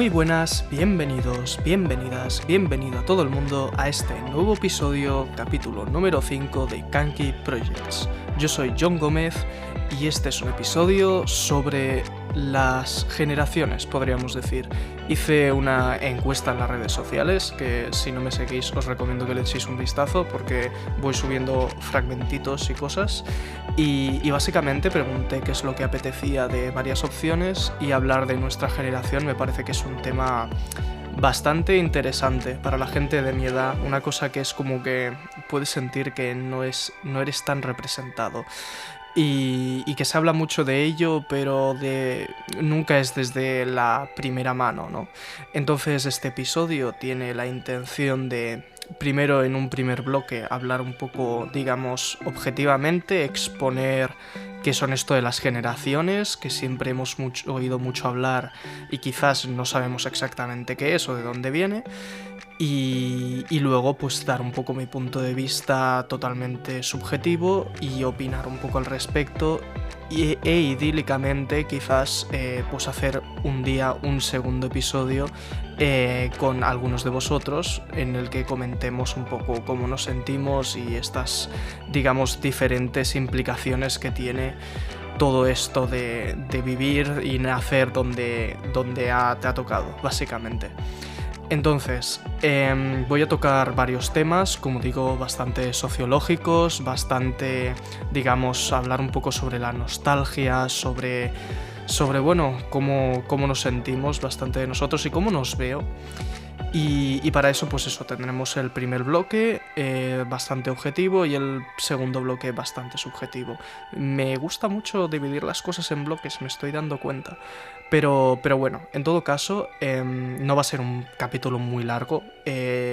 Muy buenas, bienvenidos, bienvenidas, bienvenido a todo el mundo a este nuevo episodio, capítulo número 5 de Kanki Projects. Yo soy John Gómez y este es un episodio sobre las generaciones, podríamos decir. Hice una encuesta en las redes sociales, que si no me seguís os recomiendo que le echéis un vistazo porque voy subiendo fragmentitos y cosas. Y básicamente pregunté qué es lo que apetecía de varias opciones y hablar de nuestra generación me parece que es un tema bastante interesante para la gente de mi edad, una cosa que es como que puedes sentir que no eres tan representado. Y que se habla mucho de ello, pero nunca es desde la primera mano, ¿no? Entonces este episodio tiene la intención de, primero en un primer bloque, hablar un poco, digamos, objetivamente, exponer qué son esto de las generaciones, que siempre hemos oído mucho hablar y quizás no sabemos exactamente qué es o de dónde viene. Y luego pues dar un poco mi punto de vista totalmente subjetivo y opinar un poco al respecto e idílicamente quizás pues hacer un día un segundo episodio con algunos de vosotros en el que comentemos un poco cómo nos sentimos y estas, digamos, diferentes implicaciones que tiene todo esto de vivir y nacer donde te ha tocado, básicamente. Entonces, voy a tocar varios temas, como digo, bastante sociológicos, bastante, digamos, hablar un poco sobre la nostalgia, sobre bueno, cómo nos sentimos bastante de nosotros y cómo nos veo. Y para eso, pues eso, tendremos el primer bloque bastante objetivo y el segundo bloque bastante subjetivo. Me gusta mucho dividir las cosas en bloques, me estoy dando cuenta. Pero bueno, en todo caso, no va a ser un capítulo muy largo.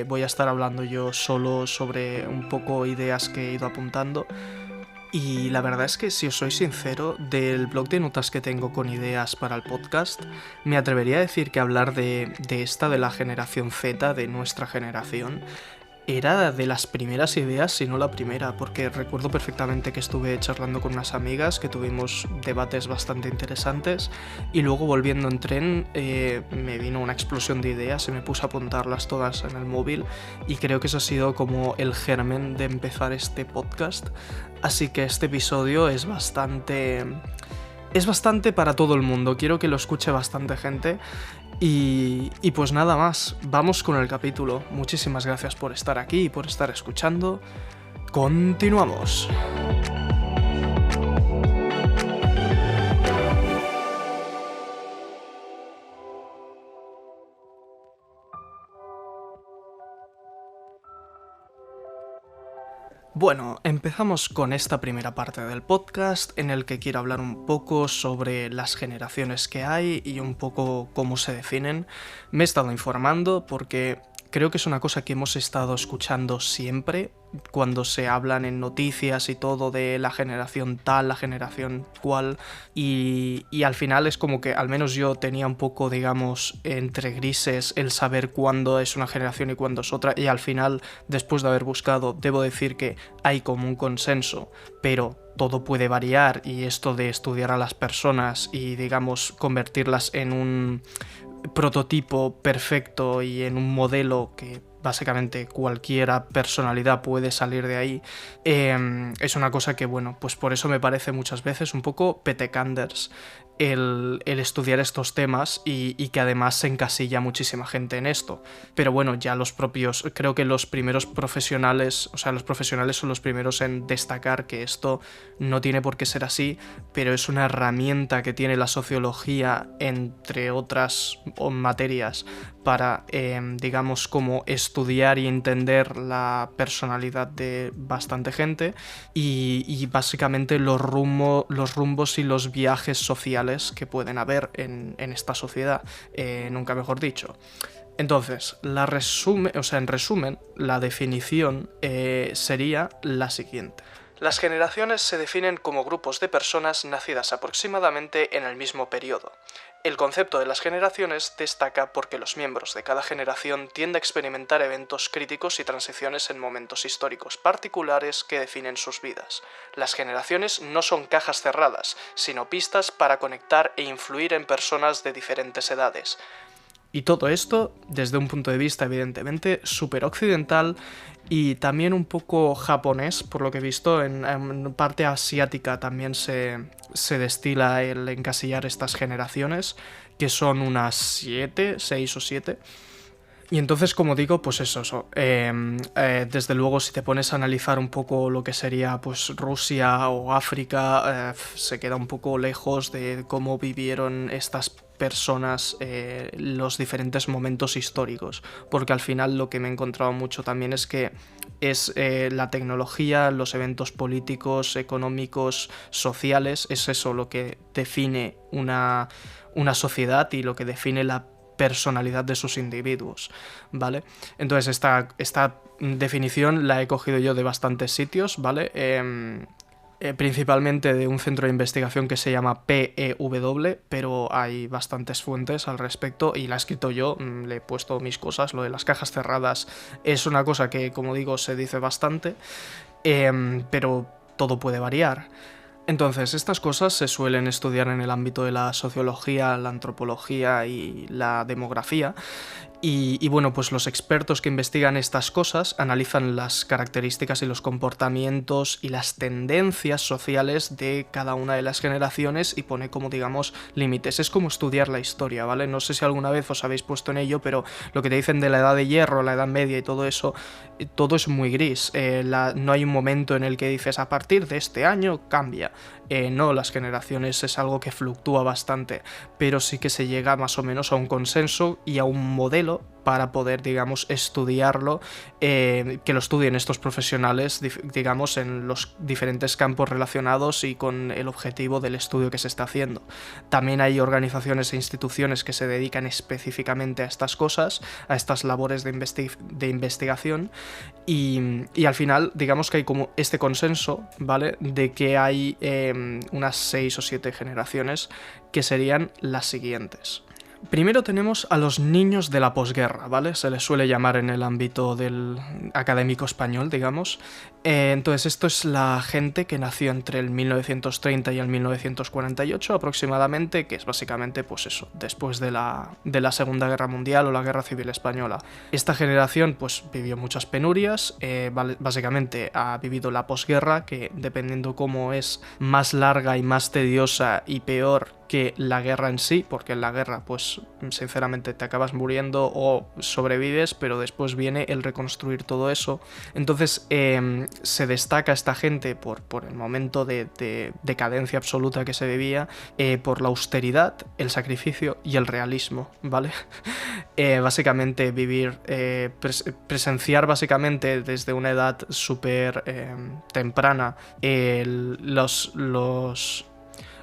Voy a estar hablando yo solo sobre un poco ideas que he ido apuntando. Y la verdad es que, si os soy sincero, del blog de notas que tengo con ideas para el podcast, me atrevería a decir que hablar de la generación Z, de nuestra generación, era de las primeras ideas, si no la primera, porque recuerdo perfectamente que estuve charlando con unas amigas, que tuvimos debates bastante interesantes, y luego volviendo en tren me vino una explosión de ideas y me puse a apuntarlas todas en el móvil, y creo que eso ha sido como el germen de empezar este podcast, así que este episodio es bastante para todo el mundo, quiero que lo escuche bastante gente. Y pues nada más, vamos con el capítulo. Muchísimas gracias por estar aquí y por estar escuchando. Continuamos. Bueno, empezamos con esta primera parte del podcast en el que quiero hablar un poco sobre las generaciones que hay y un poco cómo se definen. Me he estado informando porque creo que es una cosa que hemos estado escuchando siempre cuando se hablan en noticias y todo de la generación tal, la generación cual, y al final es como que al menos yo tenía un poco, digamos, entre grises el saber cuándo es una generación y cuándo es otra, y al final, después de haber buscado, debo decir que hay como un consenso, pero todo puede variar, y esto de estudiar a las personas y, digamos, convertirlas en un prototipo perfecto y en un modelo que básicamente cualquier personalidad puede salir de ahí, es una cosa que, bueno, pues por eso me parece muchas veces un poco petecanders el estudiar estos temas y que además se encasilla muchísima gente en esto. Pero bueno, ya creo que los primeros profesionales, o sea, los profesionales son los primeros en destacar que esto no tiene por qué ser así, pero es una herramienta que tiene la sociología, entre otras materias, para, digamos, como estudiar y entender la personalidad de bastante gente y básicamente los rumbos y los viajes sociales que pueden haber en esta sociedad, nunca mejor dicho. Entonces, en resumen, la definición sería la siguiente. Las generaciones se definen como grupos de personas nacidas aproximadamente en el mismo periodo. El concepto de las generaciones destaca porque los miembros de cada generación tienden a experimentar eventos críticos y transiciones en momentos históricos particulares que definen sus vidas. Las generaciones no son cajas cerradas, sino pistas para conectar e influir en personas de diferentes edades. Y todo esto desde un punto de vista evidentemente súper occidental y también un poco japonés, por lo que he visto. En parte asiática también se destila el encasillar estas generaciones, que son unas 7, 6 o 7. Y entonces, como digo, pues eso. Desde luego, si te pones a analizar un poco lo que sería pues Rusia o África, se queda un poco lejos de cómo vivieron estas personas los diferentes momentos históricos, porque al final lo que me he encontrado mucho también es que es la tecnología, los eventos políticos, económicos, sociales, es eso lo que define una sociedad y lo que define la personalidad de sus individuos, ¿vale? Entonces esta definición la he cogido yo de bastantes sitios, ¿vale? Principalmente de un centro de investigación que se llama PEW, pero hay bastantes fuentes al respecto y la he escrito yo, le he puesto mis cosas. Lo de las cajas cerradas es una cosa que, como digo, se dice bastante, pero todo puede variar. Entonces, estas cosas se suelen estudiar en el ámbito de la sociología, la antropología y la demografía. Y bueno, pues los expertos que investigan estas cosas analizan las características y los comportamientos y las tendencias sociales de cada una de las generaciones y pone como, digamos, límites. Es como estudiar la historia, ¿vale? No sé si alguna vez os habéis puesto en ello, pero lo que te dicen de la Edad de Hierro, la Edad Media y todo eso, todo es muy gris. No hay un momento en el que dices, a partir de este año cambia. No, las generaciones es algo que fluctúa bastante, pero sí que se llega más o menos a un consenso y a un modelo para poder, digamos, estudiarlo, que lo estudien estos profesionales, digamos, en los diferentes campos relacionados y con el objetivo del estudio que se está haciendo. También hay organizaciones e instituciones que se dedican específicamente a estas cosas, a estas labores de investigación, y al final, digamos que hay como este consenso, ¿vale?, de que hay unas 6 o 7 generaciones que serían las siguientes. Primero tenemos a los niños de la posguerra, ¿vale? Se les suele llamar en el ámbito del académico español, digamos. Entonces esto es la gente que nació entre el 1930 y el 1948 aproximadamente, que es básicamente, pues eso, después de la Segunda Guerra Mundial o la Guerra Civil Española. Esta generación pues vivió muchas penurias, básicamente ha vivido la posguerra, que dependiendo cómo es, más larga y más tediosa y peor que la guerra en sí, porque en la guerra pues sinceramente te acabas muriendo o sobrevives, pero después viene el reconstruir todo eso. Entonces se destaca esta gente por el momento de decadencia absoluta que se vivía, por la austeridad, el sacrificio y el realismo, ¿vale? Básicamente vivir, presenciar básicamente desde una edad súper temprana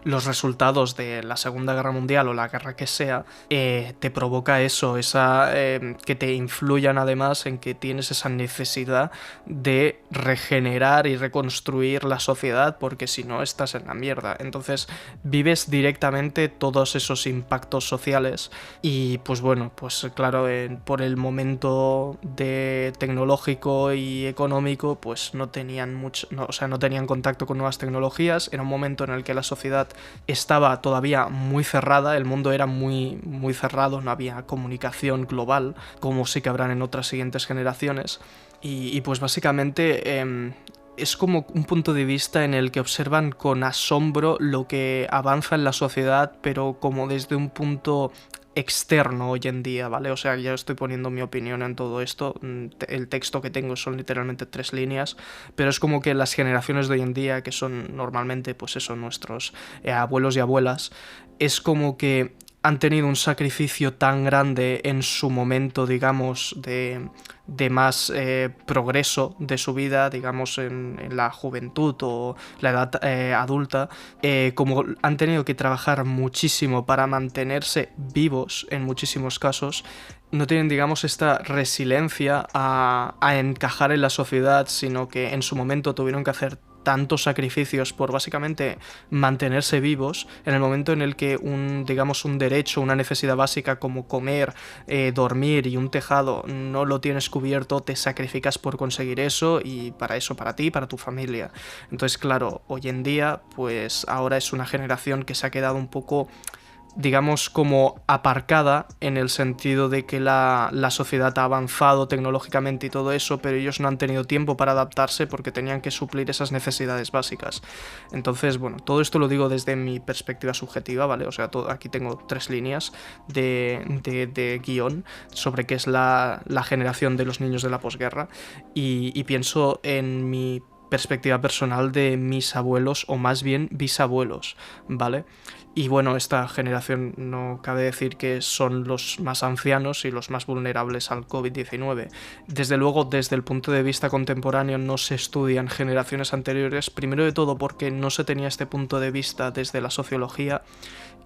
los resultados de la Segunda Guerra Mundial o la guerra que sea, te provoca eso, que te influyan además en que tienes esa necesidad de regenerar y reconstruir la sociedad, porque si no estás en la mierda. Entonces vives directamente todos esos impactos sociales y pues bueno, pues claro, por el momento tecnológico y económico pues no tenían no tenían contacto con nuevas tecnologías. Era un momento en el que la sociedad estaba todavía muy cerrada, el mundo era muy, muy cerrado, no había comunicación global, como sí que habrán en otras siguientes generaciones, y pues básicamente es como un punto de vista en el que observan con asombro lo que avanza en la sociedad, pero como desde un punto externo hoy en día, ¿vale? O sea, ya estoy poniendo mi opinión en todo esto. El texto que tengo son literalmente 3 líneas, pero es como que las generaciones de hoy en día, que son normalmente, pues eso, nuestros abuelos y abuelas, es como que han tenido un sacrificio tan grande en su momento, digamos, de más progreso de su vida, digamos, en la juventud o la edad adulta, como han tenido que trabajar muchísimo para mantenerse vivos en muchísimos casos, no tienen, digamos, esta resiliencia a encajar en la sociedad, sino que en su momento tuvieron que hacer tantos sacrificios por básicamente mantenerse vivos. En el momento en el que un derecho, una necesidad básica como comer, dormir y un tejado no lo tienes cubierto, te sacrificas por conseguir eso, y para eso, para ti y para tu familia. Entonces, claro, hoy en día, pues ahora es una generación que se ha quedado un poco digamos, como aparcada en el sentido de que la sociedad ha avanzado tecnológicamente y todo eso, pero ellos no han tenido tiempo para adaptarse porque tenían que suplir esas necesidades básicas. Entonces, bueno, todo esto lo digo desde mi perspectiva subjetiva, ¿vale? O sea, aquí tengo 3 líneas de guión sobre qué es la generación de los niños de la posguerra y pienso en mi perspectiva personal de mis abuelos, o más bien bisabuelos, ¿vale? Y bueno, esta generación no cabe decir que son los más ancianos y los más vulnerables al COVID-19. Desde luego, desde el punto de vista contemporáneo no se estudian generaciones anteriores, primero de todo porque no se tenía este punto de vista desde la sociología,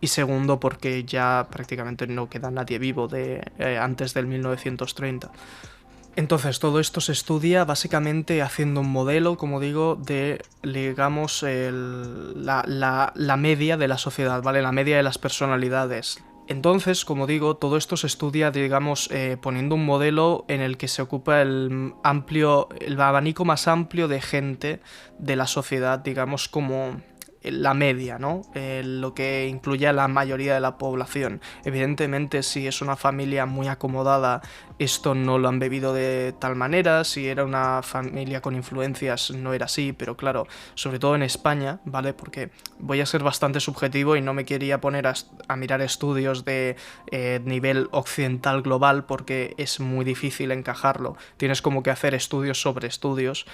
y segundo porque ya prácticamente no queda nadie vivo antes del 1930. Entonces todo esto se estudia básicamente haciendo un modelo, como digo, de, digamos, la media de la sociedad, ¿vale? La media de las personalidades. Entonces, como digo, todo esto se estudia, digamos, poniendo un modelo en el que se ocupa el abanico más amplio de gente de la sociedad, digamos, como la media, ¿no? Lo que incluye a la mayoría de la población. Evidentemente, si es una familia muy acomodada, esto no lo han bebido de tal manera. Si era una familia con influencias, no era así, pero claro, sobre todo en España, ¿vale? Porque voy a ser bastante subjetivo y no me quería poner a mirar estudios de nivel occidental global porque es muy difícil encajarlo. Tienes como que hacer estudios sobre estudios.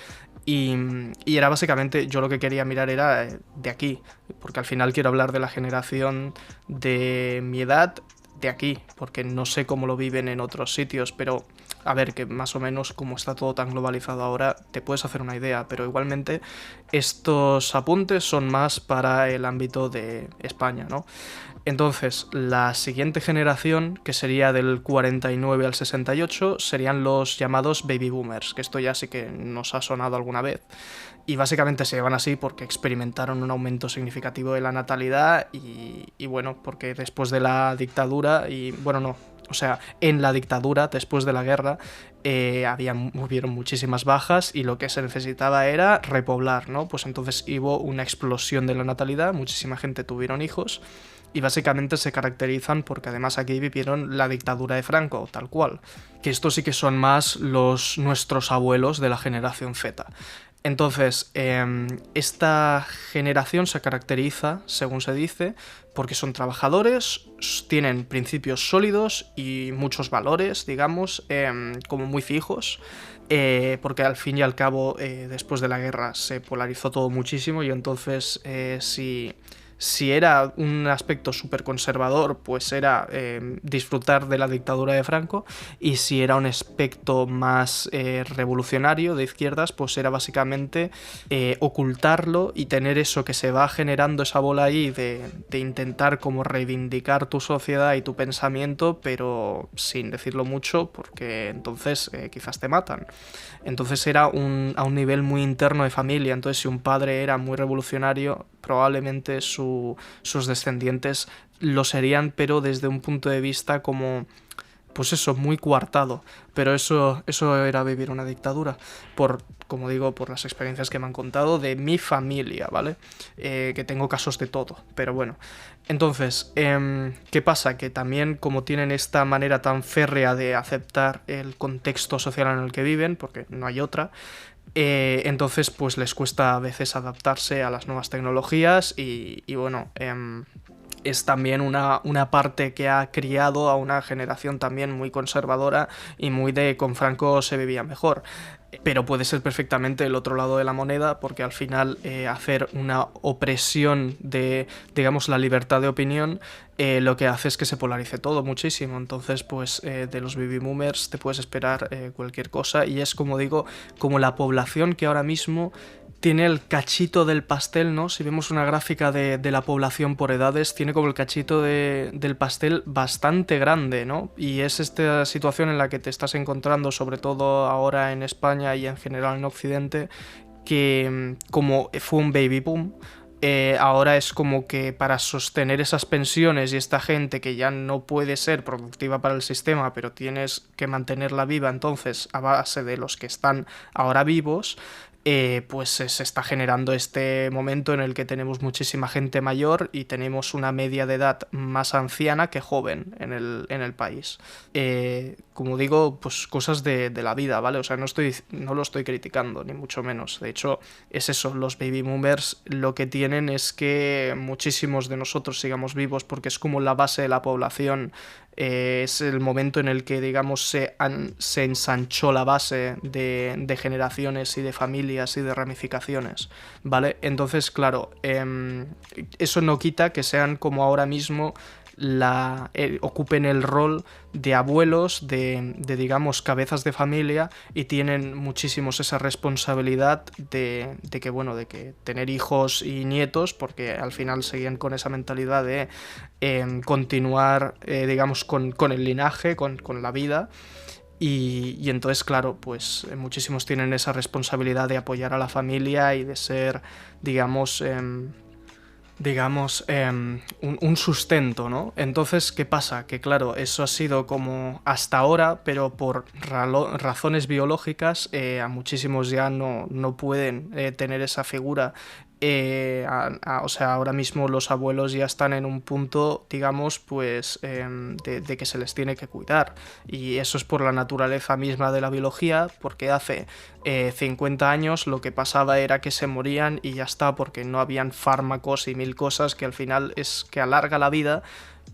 Y era básicamente, yo lo que quería mirar era de aquí, porque al final quiero hablar de la generación de mi edad de aquí, porque no sé cómo lo viven en otros sitios, pero a ver, que más o menos como está todo tan globalizado ahora, te puedes hacer una idea, pero igualmente estos apuntes son más para el ámbito de España, ¿no? Entonces, la siguiente generación, que sería del 49 al 68, serían los llamados baby boomers, que esto ya sí que nos ha sonado alguna vez. Y básicamente se llaman así porque experimentaron un aumento significativo de la natalidad y bueno, porque después de la dictadura, en la dictadura, después de la guerra, hubieron muchísimas bajas y lo que se necesitaba era repoblar, ¿no? Pues entonces hubo una explosión de la natalidad, muchísima gente tuvieron hijos. Y básicamente se caracterizan porque además aquí vivieron la dictadura de Franco, tal cual. Que estos sí que son más nuestros abuelos de la generación Z. Entonces, esta generación se caracteriza, según se dice, porque son trabajadores, tienen principios sólidos y muchos valores, digamos, como muy fijos. Porque al fin y al cabo, después de la guerra se polarizó todo muchísimo y entonces si era un aspecto súper conservador, pues era disfrutar de la dictadura de Franco, y si era un aspecto más revolucionario de izquierdas, pues era básicamente ocultarlo y tener eso que se va generando, esa bola ahí de intentar como reivindicar tu sociedad y tu pensamiento, pero sin decirlo mucho, porque entonces quizás te matan. Entonces era a un nivel muy interno de familia. Entonces si un padre era muy revolucionario, probablemente sus descendientes lo serían, pero desde un punto de vista como, pues eso, muy coartado. Pero eso era vivir una dictadura, como digo, por las experiencias que me han contado de mi familia, ¿vale? Que tengo casos de todo, pero bueno. Entonces, ¿qué pasa? Que también como tienen esta manera tan férrea de aceptar el contexto social en el que viven, porque no hay otra, entonces pues les cuesta a veces adaptarse a las nuevas tecnologías y bueno, es también una parte que ha criado a una generación también muy conservadora y muy de con Franco se vivía mejor. Pero puede ser perfectamente el otro lado de la moneda, porque al final hacer una opresión de, digamos, la libertad de opinión, lo que hace es que se polarice todo muchísimo. Entonces, pues de los baby boomers te puedes esperar cualquier cosa, y es, como digo, como la población que ahora mismo tiene el cachito del pastel, ¿no? Si vemos una gráfica de la población por edades, tiene como el cachito del pastel bastante grande, ¿no? Y es esta situación en la que te estás encontrando, sobre todo ahora en España y en general en Occidente, que como fue un baby boom, ahora es como que para sostener esas pensiones y esta gente que ya no puede ser productiva para el sistema, pero tienes que mantenerla viva entonces a base de los que están ahora vivos, pues se está generando este momento en el que tenemos muchísima gente mayor y tenemos una media de edad más anciana que joven en el país. Como digo, pues cosas de la vida, ¿vale? O sea, no lo estoy criticando, ni mucho menos. De hecho, es eso, los baby boomers lo que tienen es que muchísimos de nosotros sigamos vivos porque es como la base de la población. Es el momento en el que, digamos, se ensanchó la base de generaciones y de familias y de ramificaciones, ¿vale? Entonces, claro, eso no quita que sean como ahora mismo ocupen el rol de abuelos, digamos, cabezas de familia, y tienen muchísimos esa responsabilidad de que tener hijos y nietos, porque al final seguían con esa mentalidad de continuar, digamos, con el linaje, con la vida. Y entonces, claro, pues muchísimos tienen esa responsabilidad de apoyar a la familia y de ser, digamos, un sustento, ¿no? Entonces, ¿qué pasa? Que claro, eso ha sido como hasta ahora, pero por razones biológicas, a muchísimos ya no pueden tener esa figura. O sea, ahora mismo los abuelos ya están en un punto, digamos, pues de que se les tiene que cuidar, y eso es por la naturaleza misma de la biología, porque hace 50 años lo que pasaba era que se morían y ya está, porque no habían fármacos y mil cosas que al final es que alarga la vida,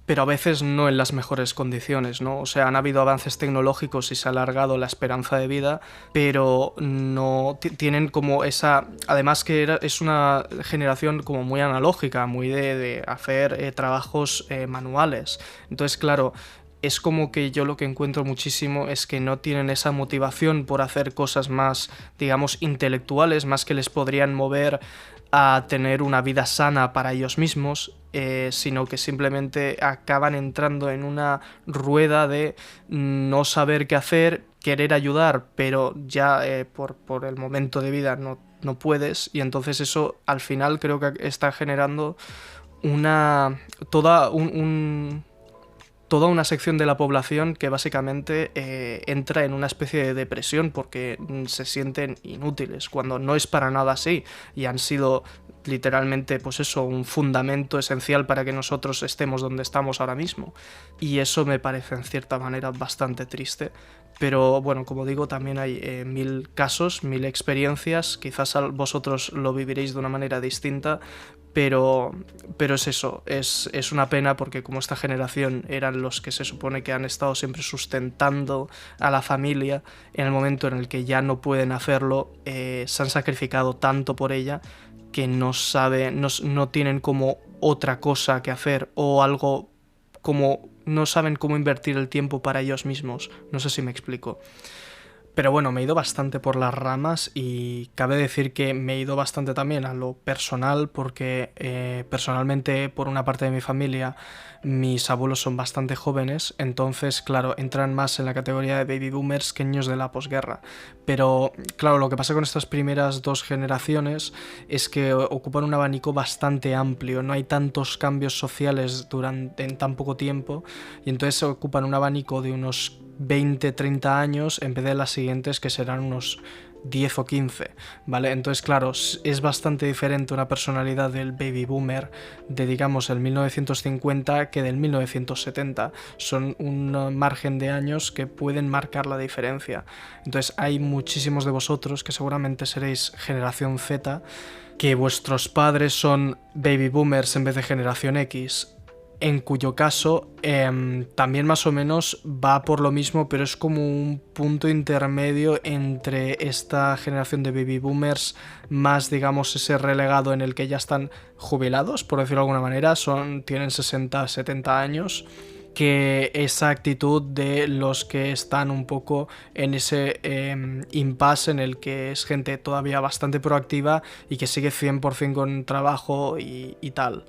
pero a veces no en las mejores condiciones, ¿no? O sea, han habido avances tecnológicos y se ha alargado la esperanza de vida, pero no tienen como esa... Además que es una generación como muy analógica, muy de hacer trabajos manuales. Entonces, claro, es como que yo lo que encuentro muchísimo es que no tienen esa motivación por hacer cosas más, digamos, intelectuales, más que les podrían mover a tener una vida sana para ellos mismos, sino que simplemente acaban entrando en una rueda de no saber qué hacer, querer ayudar, pero ya por el momento de vida no puedes, y entonces eso al final creo que está generando toda una sección de la población que básicamente entra en una especie de depresión porque se sienten inútiles, cuando no es para nada así, y han sido literalmente, pues eso, un fundamento esencial para que nosotros estemos donde estamos ahora mismo. Y eso me parece en cierta manera bastante triste. Pero bueno, como digo, también hay 1000 casos, 1000 experiencias, quizás vosotros lo viviréis de una manera distinta, pero es eso, es una pena porque como esta generación eran los que se supone que han estado siempre sustentando a la familia, en el momento en el que ya no pueden hacerlo, se han sacrificado tanto por ella que no tienen como otra cosa que hacer, o algo como no saben cómo invertir el tiempo para ellos mismos. No sé si me explico. Pero bueno, me he ido bastante por las ramas, y cabe decir que me he ido bastante también a lo personal porque personalmente, por una parte de mi familia, mis abuelos son bastante jóvenes, entonces claro, entran más en la categoría de baby boomers que niños de la posguerra. Pero claro, lo que pasa con estas primeras dos generaciones es que ocupan un abanico bastante amplio, no hay tantos cambios sociales en tan poco tiempo, y entonces ocupan un abanico de unos 20-30 años en vez de las siguientes, que serán unos 10 o 15, ¿vale? Entonces, claro, es bastante diferente una personalidad del baby boomer de, digamos, el 1950 que del 1970. Son un margen de años que pueden marcar la diferencia. Entonces, hay muchísimos de vosotros que seguramente seréis generación Z, que vuestros padres son baby boomers en vez de generación X, en cuyo caso también más o menos va por lo mismo, pero es como un punto intermedio entre esta generación de baby boomers más, digamos, ese relegado en el que ya están jubilados, por decirlo de alguna manera, tienen 60-70 años, que esa actitud de los que están un poco en ese impasse en el que es gente todavía bastante proactiva y que sigue 100% con trabajo y tal.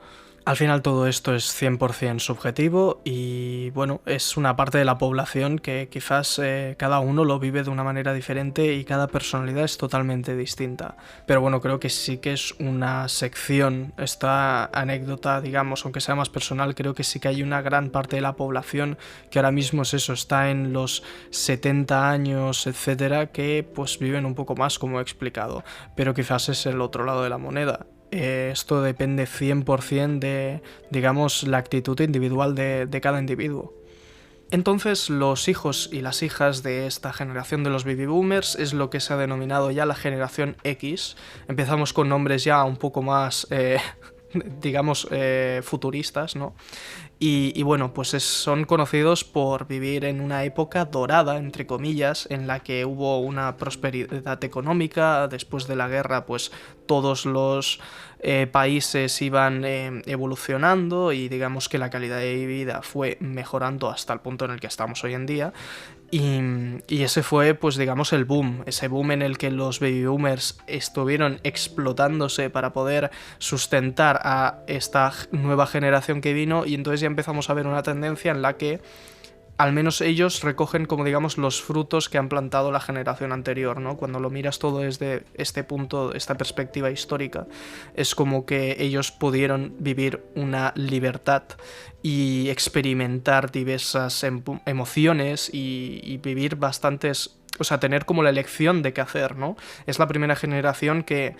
Al final todo esto es 100% subjetivo y bueno, es una parte de la población que quizás cada uno lo vive de una manera diferente y cada personalidad es totalmente distinta. Pero bueno, creo que sí que es una sección, esta anécdota, digamos, aunque sea más personal, creo que sí que hay una gran parte de la población que ahora mismo es eso, está en los 70 años, etcétera, que pues viven un poco más como he explicado. Pero quizás es el otro lado de la moneda. Esto depende 100% de, digamos, la actitud individual de cada individuo. Entonces, los hijos y las hijas de esta generación de los baby boomers es lo que se ha denominado ya la generación X. Empezamos con nombres ya un poco más, digamos, futuristas, ¿no? Y bueno, pues son conocidos por vivir en una época dorada, entre comillas, en la que hubo una prosperidad económica. Después de la guerra, pues todos los países iban evolucionando y digamos que la calidad de vida fue mejorando hasta el punto en el que estamos hoy en día. Y ese fue, pues digamos, el boom, ese boom en el que los baby boomers estuvieron explotándose para poder sustentar a esta nueva generación que vino, y entonces ya empezamos a ver una tendencia en la que al menos ellos recogen, como digamos, los frutos que han plantado la generación anterior, ¿no? Cuando lo miras todo desde este punto, esta perspectiva histórica, es como que ellos pudieron vivir una libertad y experimentar diversas emociones y vivir bastantes, o sea, tener como la elección de qué hacer, ¿no? Es la primera generación que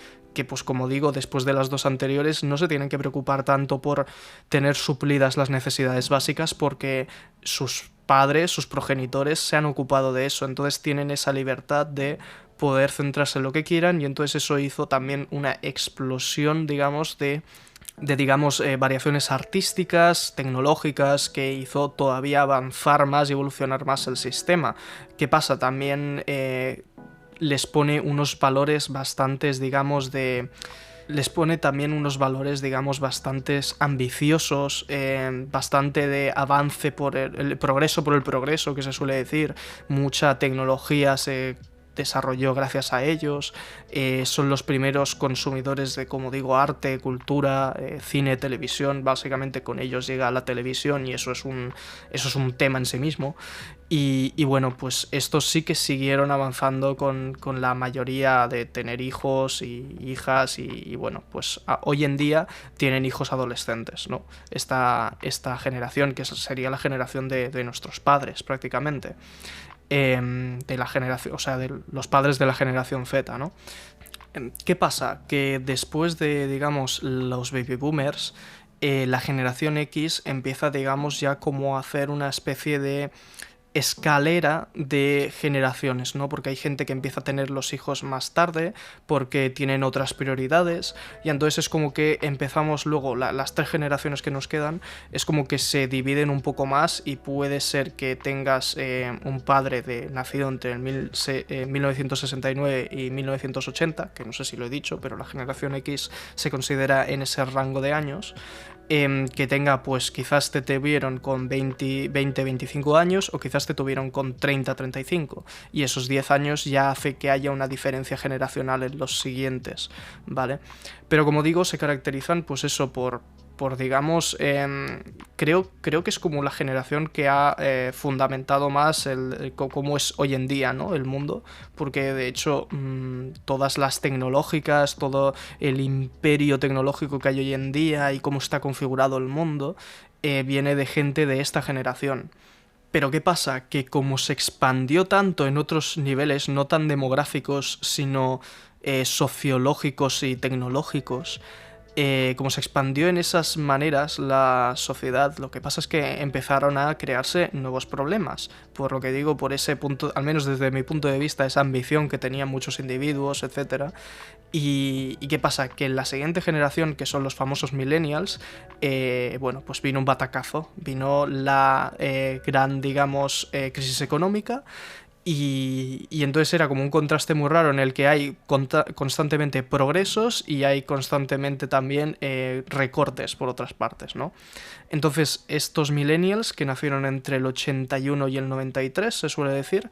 pues como digo, después de las dos anteriores no se tienen que preocupar tanto por tener suplidas las necesidades básicas porque sus padres, sus progenitores se han ocupado de eso, entonces tienen esa libertad de poder centrarse en lo que quieran, y entonces eso hizo también una explosión, digamos, de digamos, variaciones artísticas, tecnológicas, que hizo todavía avanzar más y evolucionar más el sistema. ¿Qué pasa? También les pone unos valores bastantes, digamos, les pone también unos valores, digamos, bastantes ambiciosos, bastante de avance por el progreso por el progreso, que se suele decir. Mucha tecnología se desarrolló gracias a ellos, son los primeros consumidores de, como digo, arte, cultura, cine, televisión. Básicamente con ellos llega a la televisión y eso es un tema en sí mismo. Y bueno, pues estos sí que siguieron avanzando con la mayoría de tener hijos y hijas y bueno, pues hoy en día tienen hijos adolescentes, ¿no? Esta generación, que sería la generación de nuestros padres prácticamente. De la generación, o sea, de los padres de la generación Z, ¿no? ¿Qué pasa? Que después de, digamos, los baby boomers, la generación X empieza, digamos, ya como a hacer una especie de escalera de generaciones, ¿no? Porque hay gente que empieza a tener los hijos más tarde porque tienen otras prioridades, y entonces es como que empezamos luego, las tres generaciones que nos quedan, es como que se dividen un poco más, y puede ser que tengas un padre nacido entre el 1969 y 1980, que no sé si lo he dicho, pero la generación X se considera en ese rango de años. Que tenga, pues quizás te tuvieron con 20-25 años, o quizás te tuvieron con 30-35, y esos 10 años ya hace que haya una diferencia generacional en los siguientes, ¿vale? Pero como digo, se caracterizan, pues eso, por digamos, creo que es como la generación que ha fundamentado más cómo es hoy en día, ¿no? El mundo, porque de hecho todas las tecnológicas, todo el imperio tecnológico que hay hoy en día y cómo está configurado el mundo, viene de gente de esta generación. Pero ¿qué pasa? Que como se expandió tanto en otros niveles, no tan demográficos, sino sociológicos y tecnológicos, como se expandió en esas maneras la sociedad, lo que pasa es que empezaron a crearse nuevos problemas. Por lo que digo, por ese punto, al menos desde mi punto de vista, esa ambición que tenían muchos individuos, etc. ¿Y qué pasa? Que en la siguiente generación, que son los famosos millennials, bueno, pues vino un batacazo, vino la gran, digamos, crisis económica. Y entonces era como un contraste muy raro en el que hay constantemente progresos y hay constantemente también recortes por otras partes, ¿no? Entonces estos millennials, que nacieron entre el 81 y el 93, se suele decir,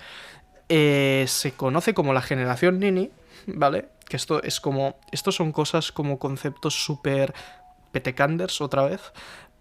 se conoce como la generación Nini, ¿vale? Que estos son cosas como conceptos súper petecanders otra vez,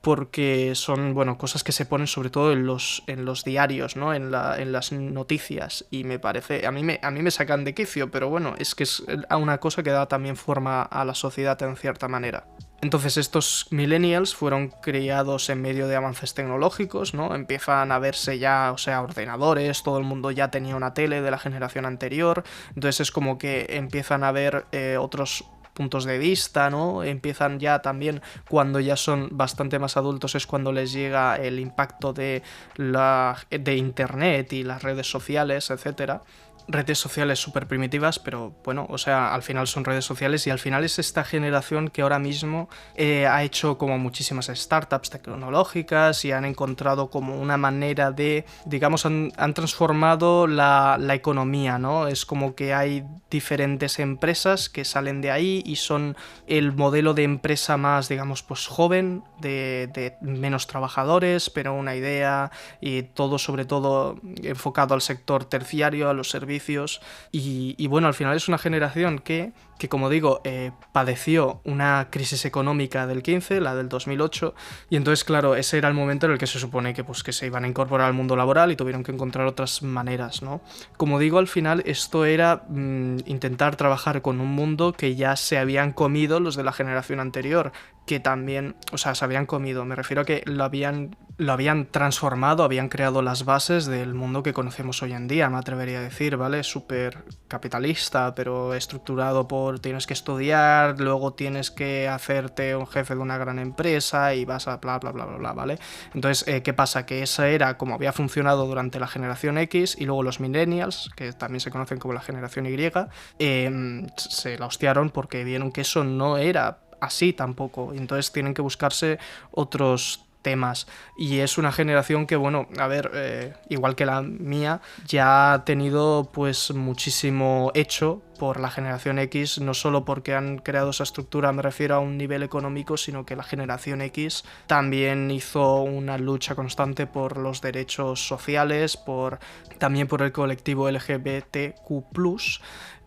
porque son, bueno, cosas que se ponen sobre todo en los diarios, ¿no? En las noticias, y me parece, a mí me sacan de quicio, pero bueno, es que es una cosa que da también forma a la sociedad en cierta manera. Entonces estos millennials fueron criados en medio de avances tecnológicos, ¿no? Empiezan a verse ya, o sea, ordenadores, todo el mundo ya tenía una tele de la generación anterior, entonces es como que empiezan a ver otros puntos de vista, ¿no? Empiezan ya también, cuando ya son bastante más adultos, es cuando les llega el impacto de internet y las redes sociales, etcétera. Redes sociales súper primitivas, pero bueno, o sea, al final son redes sociales, y al final es esta generación que ahora mismo ha hecho como muchísimas startups tecnológicas y han encontrado como una manera de, digamos, han transformado la economía, ¿no? Es como que hay diferentes empresas que salen de ahí y son el modelo de empresa más, digamos, pues joven, de menos trabajadores, pero una idea, y todo sobre todo enfocado al sector terciario, a los servicios. Y bueno, al final es una generación que como digo, padeció una crisis económica del 15, la del 2008, y entonces, claro, ese era el momento en el que se supone que, pues, que se iban a incorporar al mundo laboral y tuvieron que encontrar otras maneras, ¿no? Como digo, al final esto era intentar trabajar con un mundo que ya se habían comido los de la generación anterior, que también, o sea, se habían comido, me refiero a que lo habían transformado, habían creado las bases del mundo que conocemos hoy en día, me atrevería a decir, ¿vale? Súper capitalista, pero estructurado por tienes que estudiar, luego tienes que hacerte un jefe de una gran empresa y vas a bla bla bla bla bla, ¿vale? Entonces, ¿qué pasa? Que esa era como había funcionado durante la generación X, y luego los millennials, que también se conocen como la generación Y, se la hostiaron porque vieron que eso no era así tampoco, y entonces tienen que buscarse otros temas. Y es una generación que, bueno, a ver, igual que la mía, ya ha tenido pues muchísimo hecho por la generación X, no solo porque han creado esa estructura, me refiero a un nivel económico, sino que la generación X también hizo una lucha constante por los derechos sociales, también por el colectivo LGBTQ+,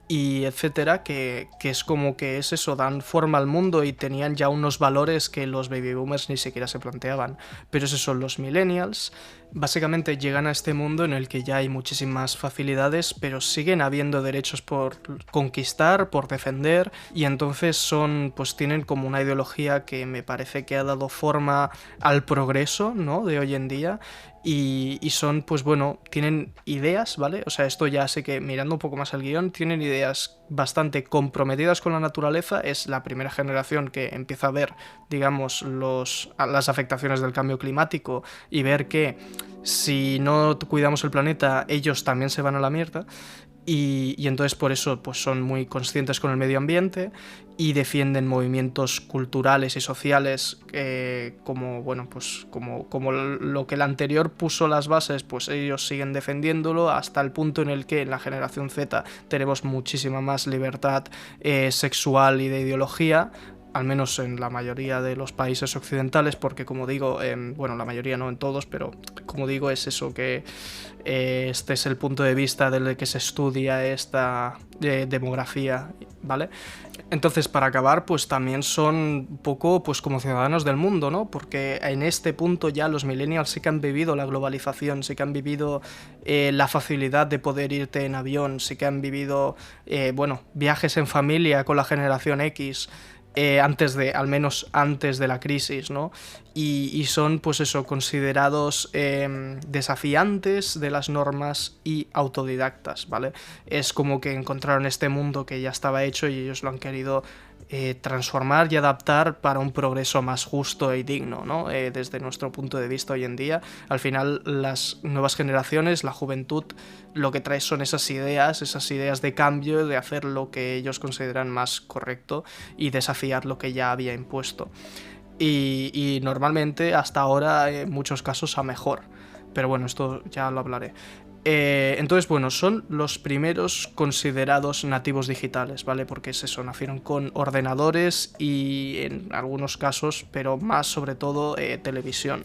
y etcétera, que es como que es eso, dan forma al mundo y tenían ya unos valores que los baby boomers ni siquiera se planteaban. Pero esos son los millennials. Básicamente llegan a este mundo en el que ya hay muchísimas facilidades, pero siguen habiendo derechos por conquistar, por defender, y entonces pues tienen como una ideología que me parece que ha dado forma al progreso, ¿no?, de hoy en día. Y son, pues bueno, tienen ideas, ¿vale? O sea, esto ya sé que mirando un poco más al guión, tienen ideas bastante comprometidas con la naturaleza. Es la primera generación que empieza a ver, digamos, las afectaciones del cambio climático y ver que si no cuidamos el planeta, ellos también se van a la mierda. Y entonces por eso pues son muy conscientes con el medio ambiente y defienden movimientos culturales y sociales como, bueno, pues como lo que el anterior puso las bases, pues ellos siguen defendiéndolo hasta el punto en el que en la generación Z tenemos muchísima más libertad sexual y de ideología, al menos en la mayoría de los países occidentales, porque como digo, bueno, la mayoría no en todos, pero como digo, es eso que este es el punto de vista del que se estudia esta demografía, ¿vale? Entonces, para acabar, pues también son un poco pues como ciudadanos del mundo, ¿no? Porque en este punto ya los millennials sí que han vivido la globalización, sí que han vivido la facilidad de poder irte en avión, sí que han vivido, bueno, viajes en familia con la generación X, al menos antes de la crisis, ¿no? Y son, pues eso, considerados desafiantes de las normas y autodidactas, ¿vale? Es como que encontraron este mundo que ya estaba hecho y ellos lo han querido transformar y adaptar para un progreso más justo y digno, ¿no? Desde nuestro punto de vista hoy en día, al final las nuevas generaciones, la juventud, lo que trae son esas ideas de cambio, de hacer lo que ellos consideran más correcto y desafiar lo que ya había impuesto. Y normalmente, hasta ahora, en muchos casos a mejor. Pero bueno, esto ya lo hablaré. Entonces, bueno, son los primeros considerados nativos digitales, ¿vale? Porque es eso, nacieron con ordenadores y en algunos casos, pero más sobre todo, televisión.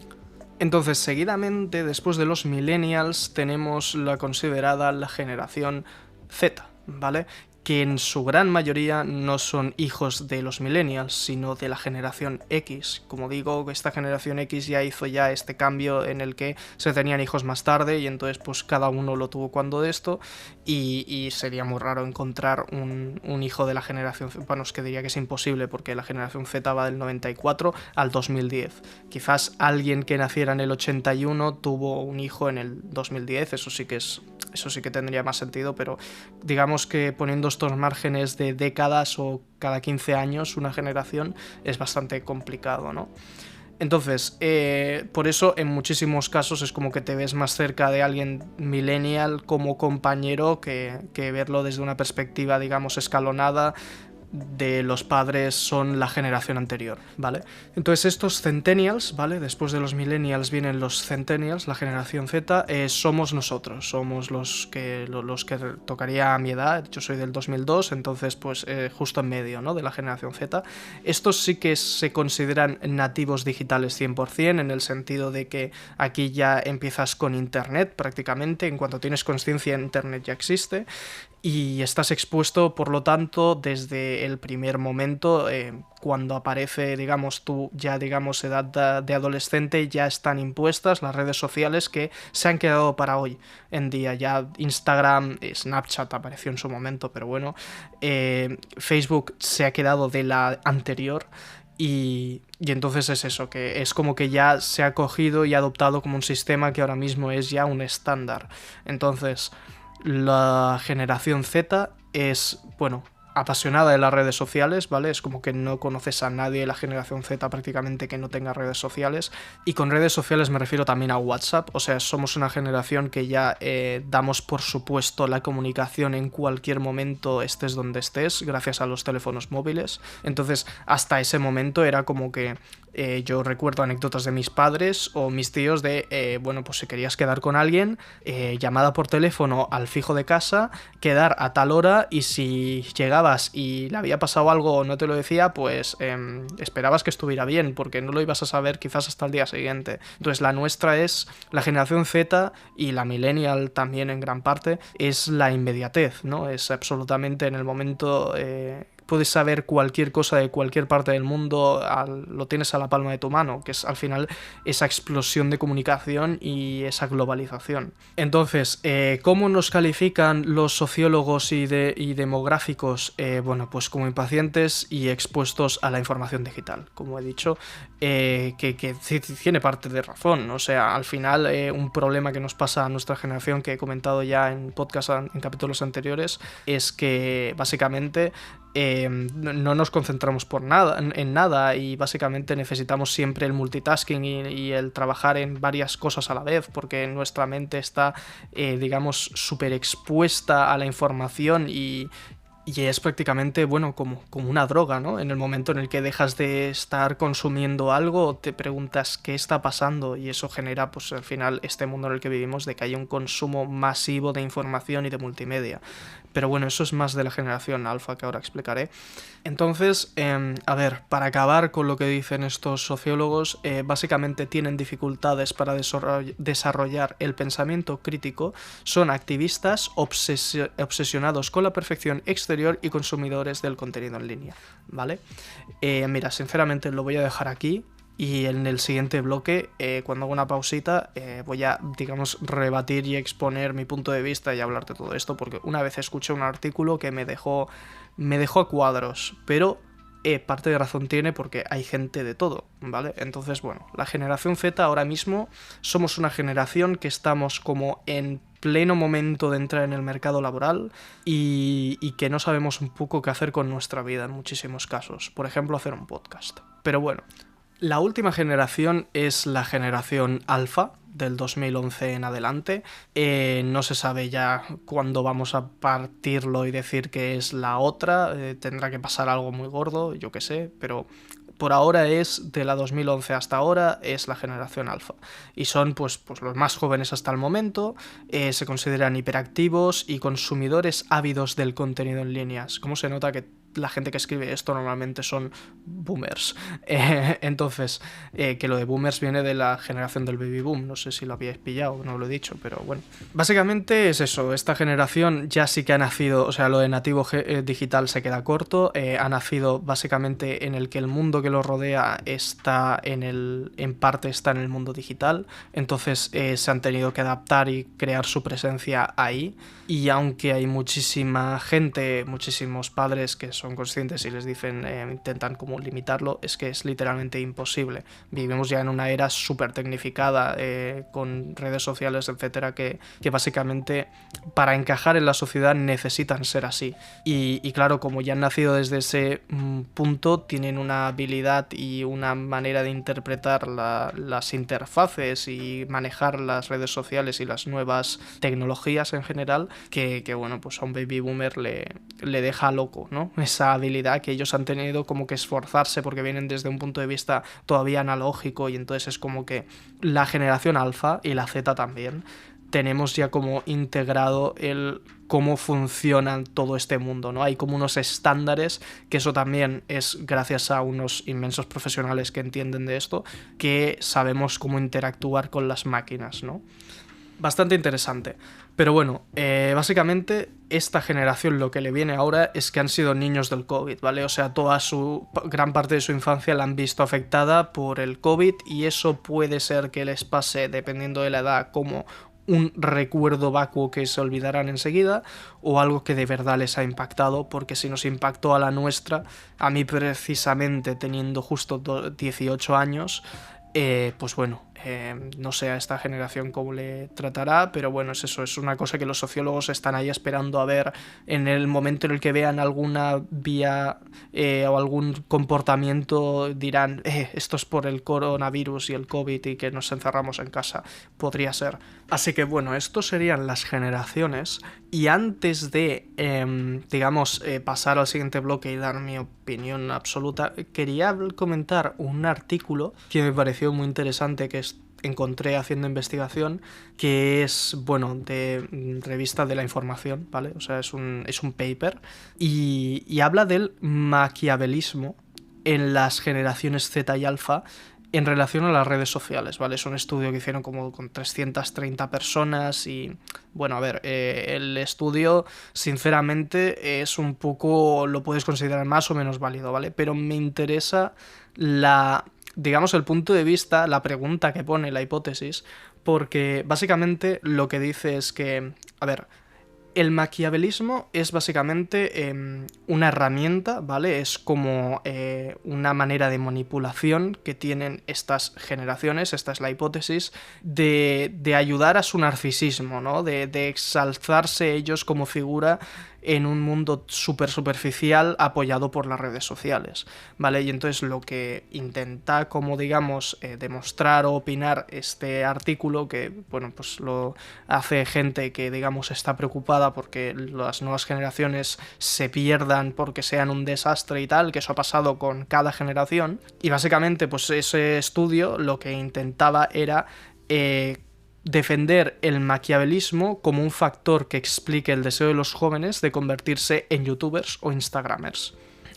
Entonces, seguidamente, después de los millennials, tenemos la considerada la generación Z, ¿vale? que en su gran mayoría no son hijos de los millennials, sino de la generación X. Como digo, esta generación X ya hizo este cambio en el que se tenían hijos más tarde y entonces pues cada uno lo tuvo cuando de esto, y sería muy raro encontrar un hijo de la generación Z. Bueno, es que diría que es imposible porque la generación Z va del 94 al 2010. Quizás alguien que naciera en el 81 tuvo un hijo en el 2010, eso sí que tendría más sentido, pero digamos que poniendo estos márgenes de décadas o cada 15 años una generación es bastante complicado, ¿no? Entonces, por eso en muchísimos casos es como que te ves más cerca de alguien millennial como compañero que verlo desde una perspectiva, digamos, escalonada de los padres son la generación anterior, ¿vale? Entonces estos centennials, ¿vale? Después de los millennials vienen los centennials, la generación Z, somos nosotros, somos los que tocaría a mi edad. Yo soy del 2002, entonces pues justo en medio, ¿no?, de la generación Z. Estos sí que se consideran nativos digitales 100%, en el sentido de que aquí ya empiezas con internet prácticamente, en cuanto tienes conciencia internet ya existe, y estás expuesto, por lo tanto, desde el primer momento, cuando aparece, digamos, tu ya, digamos, edad de adolescente, ya están impuestas las redes sociales que se han quedado para hoy en día. Ya Instagram, Snapchat apareció en su momento, pero bueno, Facebook se ha quedado de la anterior. Y entonces es eso, que es como que ya se ha cogido y adoptado como un sistema que ahora mismo es ya un estándar. Entonces, la generación Z es, bueno, apasionada de las redes sociales, ¿vale? Es como que no conoces a nadie de la generación Z prácticamente que no tenga redes sociales. Y con redes sociales me refiero también a WhatsApp. O sea, somos una generación que ya damos por supuesto la comunicación en cualquier momento, estés donde estés, gracias a los teléfonos móviles. Entonces, hasta ese momento era como que yo recuerdo anécdotas de mis padres o mis tíos de, bueno, pues si querías quedar con alguien, llamada por teléfono al fijo de casa, quedar a tal hora, y si llegabas y le había pasado algo o no te lo decía, pues esperabas que estuviera bien, porque no lo ibas a saber quizás hasta el día siguiente. Entonces la nuestra es, la generación Z y la millennial también en gran parte, es la inmediatez, ¿no? Es absolutamente en el momento... puedes saber cualquier cosa de cualquier parte del mundo, lo tienes a la palma de tu mano, que es al final esa explosión de comunicación y esa globalización. Entonces, ¿cómo nos califican los sociólogos y demográficos? Bueno, pues como impacientes y expuestos a la información digital, como he dicho, que tiene parte de razón. O sea, al final un problema que nos pasa a nuestra generación, que he comentado ya en podcast, en capítulos anteriores, es que básicamente no nos concentramos en nada, y básicamente necesitamos siempre el multitasking y el trabajar en varias cosas a la vez, porque nuestra mente está, digamos, súper expuesta a la información y es prácticamente, bueno, como una droga, ¿no? En el momento en el que dejas de estar consumiendo algo, te preguntas qué está pasando, y eso genera, pues al final, este mundo en el que vivimos, de que haya un consumo masivo de información y de multimedia. Pero bueno, eso es más de la generación alfa, que ahora explicaré. Entonces, a ver, para acabar con lo que dicen estos sociólogos, básicamente tienen dificultades para desarrollar el pensamiento crítico, son activistas obsesionados con la perfección exterior y consumidores del contenido en línea, ¿vale? Mira, sinceramente lo voy a dejar aquí. Y en el siguiente bloque, cuando hago una pausita, voy a, digamos, rebatir y exponer mi punto de vista y hablarte de todo esto, porque una vez escuché un artículo que me dejó a cuadros, pero parte de razón tiene, porque hay gente de todo, ¿vale? Entonces, bueno, la generación Z ahora mismo somos una generación que estamos como en pleno momento de entrar en el mercado laboral y que no sabemos un poco qué hacer con nuestra vida en muchísimos casos. Por ejemplo, hacer un podcast. Pero bueno, la última generación es la generación alfa, del 2011 en adelante. No se sabe ya cuándo vamos a partirlo y decir que es la otra. Tendrá que pasar algo muy gordo, yo qué sé, pero por ahora es de la 2011 hasta ahora, es la generación alfa. Y son pues los más jóvenes hasta el momento, se consideran hiperactivos y consumidores ávidos del contenido en líneas. ¿Cómo se nota que la gente que escribe esto normalmente son boomers. Entonces, que lo de boomers viene de la generación del baby boom. No sé si lo habíais pillado, no lo he dicho, pero bueno. Básicamente es eso. Esta generación ya sí que ha nacido, o sea, lo de nativo digital se queda corto. Ha nacido básicamente en el que el mundo que lo rodea está en parte está en el mundo digital. Entonces se han tenido que adaptar y crear su presencia ahí. Y aunque hay muchísima gente, muchísimos padres que son conscientes y les dicen, intentan como limitarlo, es que es literalmente imposible. Vivimos ya en una era súper tecnificada, con redes sociales, etcétera, que básicamente para encajar en la sociedad necesitan ser así. Y claro, como ya han nacido desde ese punto, tienen una habilidad y una manera de interpretar las interfaces y manejar las redes sociales y las nuevas tecnologías en general, que bueno, pues a un baby boomer le deja loco, ¿no? Esa habilidad que ellos han tenido como que esforzarse porque vienen desde un punto de vista todavía analógico, y entonces es como que la generación alfa y la Z también tenemos ya como integrado el cómo funciona todo este mundo, ¿no? Hay como unos estándares, que eso también es gracias a unos inmensos profesionales que entienden de esto, que sabemos cómo interactuar con las máquinas, ¿no? Bastante interesante. Pero bueno, básicamente esta generación lo que le viene ahora es que han sido niños del COVID, ¿vale? O sea, gran parte de su infancia la han visto afectada por el COVID, y eso puede ser que les pase, dependiendo de la edad, como un recuerdo vacuo que se olvidarán enseguida, o algo que de verdad les ha impactado, porque si nos impactó a la nuestra, a mí precisamente teniendo justo 18 años, pues bueno, no sé a esta generación cómo le tratará, pero bueno, es eso, es una cosa que los sociólogos están ahí esperando a ver en el momento en el que vean alguna vía o algún comportamiento, dirán, esto es por el coronavirus y el COVID y que nos encerramos en casa, podría ser. Así que bueno, estos serían las generaciones, y antes de, pasar al siguiente bloque y dar mi opinión absoluta, quería comentar un artículo que me pareció muy interesante, que encontré haciendo investigación, que es, bueno, de revista de la información, ¿vale? O sea, es un paper, y habla del maquiavelismo en las generaciones Z y alfa en relación a las redes sociales, ¿vale? Es un estudio que hicieron como con 330 personas y, bueno, a ver, el estudio, sinceramente, es un poco, lo puedes considerar más o menos válido, ¿vale? Pero me interesa el punto de vista, la pregunta que pone, la hipótesis, porque básicamente lo que dice es que, a ver, el maquiavelismo es básicamente una herramienta, ¿vale? Es como una manera de manipulación que tienen estas generaciones, esta es la hipótesis, de ayudar a su narcisismo, ¿no? De exalzarse ellos como figura en un mundo súper superficial apoyado por las redes sociales, ¿vale? Y entonces lo que intenta, como digamos, demostrar o opinar este artículo, que, bueno, pues lo hace gente que, digamos, está preocupada porque las nuevas generaciones se pierdan porque sean un desastre y tal, que eso ha pasado con cada generación, y básicamente, pues ese estudio lo que intentaba era defender el maquiavelismo como un factor que explique el deseo de los jóvenes de convertirse en youtubers o instagramers.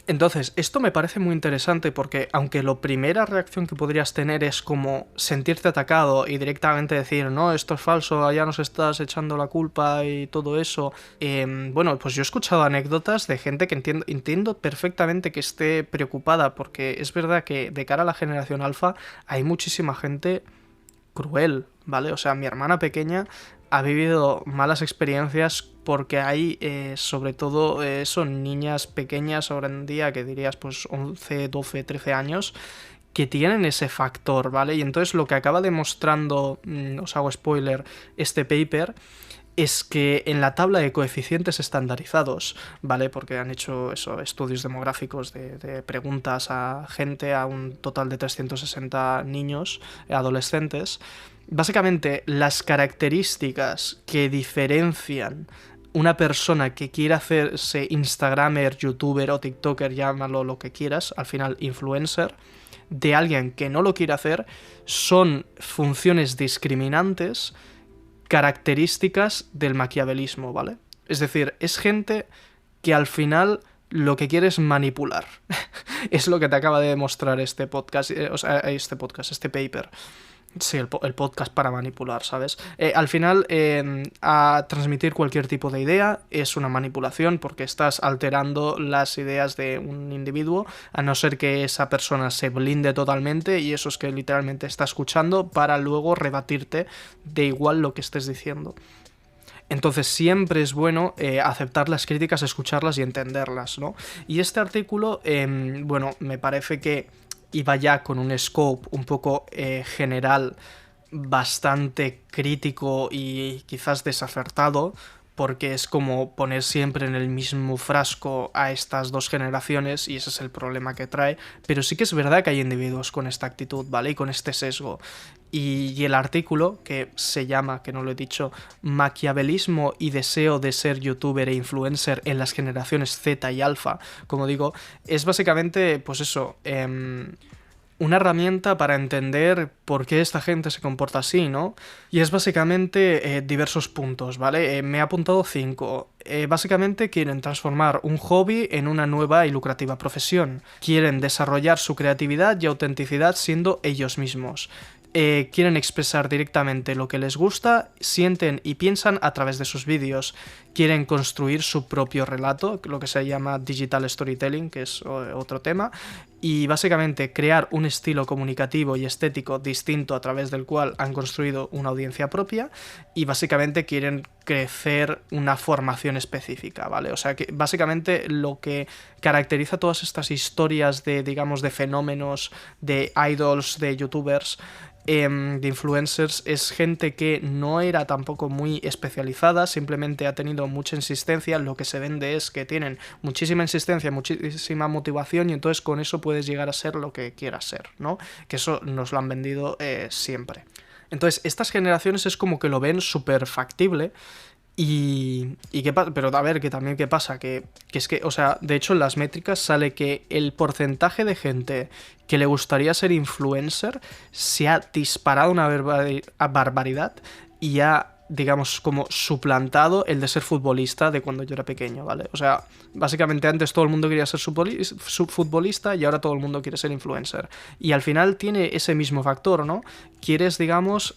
Entonces, esto me parece muy interesante porque, aunque la primera reacción que podrías tener es como sentirte atacado y directamente decir, no, esto es falso, allá nos estás echando la culpa y todo eso, bueno, pues yo he escuchado anécdotas de gente que entiendo perfectamente que esté preocupada, porque es verdad que de cara a la generación alfa hay muchísima gente cruel, ¿vale? O sea, mi hermana pequeña ha vivido malas experiencias porque hay, sobre todo, son niñas pequeñas ahora en día, que dirías pues 11, 12, 13 años, que tienen ese factor, ¿vale? Y entonces lo que acaba demostrando, os hago spoiler, este paper, es que en la tabla de coeficientes estandarizados, ¿vale? Porque han hecho estudios demográficos de preguntas a gente, a un total de 360 niños, adolescentes. Básicamente, las características que diferencian una persona que quiera hacerse instagramer, youtuber o tiktoker, llámalo lo que quieras, al final influencer, de alguien que no lo quiere hacer, son funciones discriminantes, características del maquiavelismo, ¿vale? Es decir, es gente que al final lo que quiere es manipular. Es lo que te acaba de demostrar este podcast, este paper. Sí, el podcast para manipular, ¿sabes? Al final, a transmitir cualquier tipo de idea es una manipulación porque estás alterando las ideas de un individuo, a no ser que esa persona se blinde totalmente, y eso es que literalmente está escuchando para luego rebatirte de igual lo que estés diciendo. Entonces siempre es bueno aceptar las críticas, escucharlas y entenderlas, ¿no? Y este artículo, bueno, me parece que iba ya con un scope un poco general, bastante crítico y quizás desacertado, porque es como poner siempre en el mismo frasco a estas dos generaciones, y ese es el problema que trae. Pero sí que es verdad que hay individuos con esta actitud, ¿vale? Y con este sesgo. Y el artículo, que se llama, que no lo he dicho, Maquiavelismo y deseo de ser youtuber e influencer en las generaciones Z y Alfa, como digo, es básicamente, pues eso, una herramienta para entender por qué esta gente se comporta así, ¿no? Y es básicamente diversos puntos, ¿vale? Me he apuntado 5. Básicamente quieren transformar un hobby en una nueva y lucrativa profesión. Quieren desarrollar su creatividad y autenticidad siendo ellos mismos. Quieren expresar directamente lo que les gusta, sienten y piensan a través de sus vídeos. Quieren construir su propio relato, lo que se llama digital storytelling, que es otro tema, y básicamente crear un estilo comunicativo y estético distinto a través del cual han construido una audiencia propia, y básicamente quieren crecer una formación específica, ¿vale? O sea que básicamente lo que caracteriza todas estas historias de, digamos, de fenómenos, de idols, de youtubers, de influencers, es gente que no era tampoco muy especializada, simplemente ha tenido mucha insistencia. Lo que se vende es que tienen muchísima insistencia, muchísima motivación, y entonces con eso puedes llegar a ser lo que quieras ser, ¿no? Que eso nos lo han vendido siempre. Entonces estas generaciones es como que lo ven súper factible. Y qué pasa, pero a ver, que también qué pasa, que es que, o sea, de hecho en las métricas sale que el porcentaje de gente que le gustaría ser influencer se ha disparado una barbaridad, y ha, digamos, como suplantado el de ser futbolista de cuando yo era pequeño, ¿vale? O sea, básicamente antes todo el mundo quería ser futbolista y ahora todo el mundo quiere ser influencer. Y al final tiene ese mismo factor, ¿no? Quieres, digamos,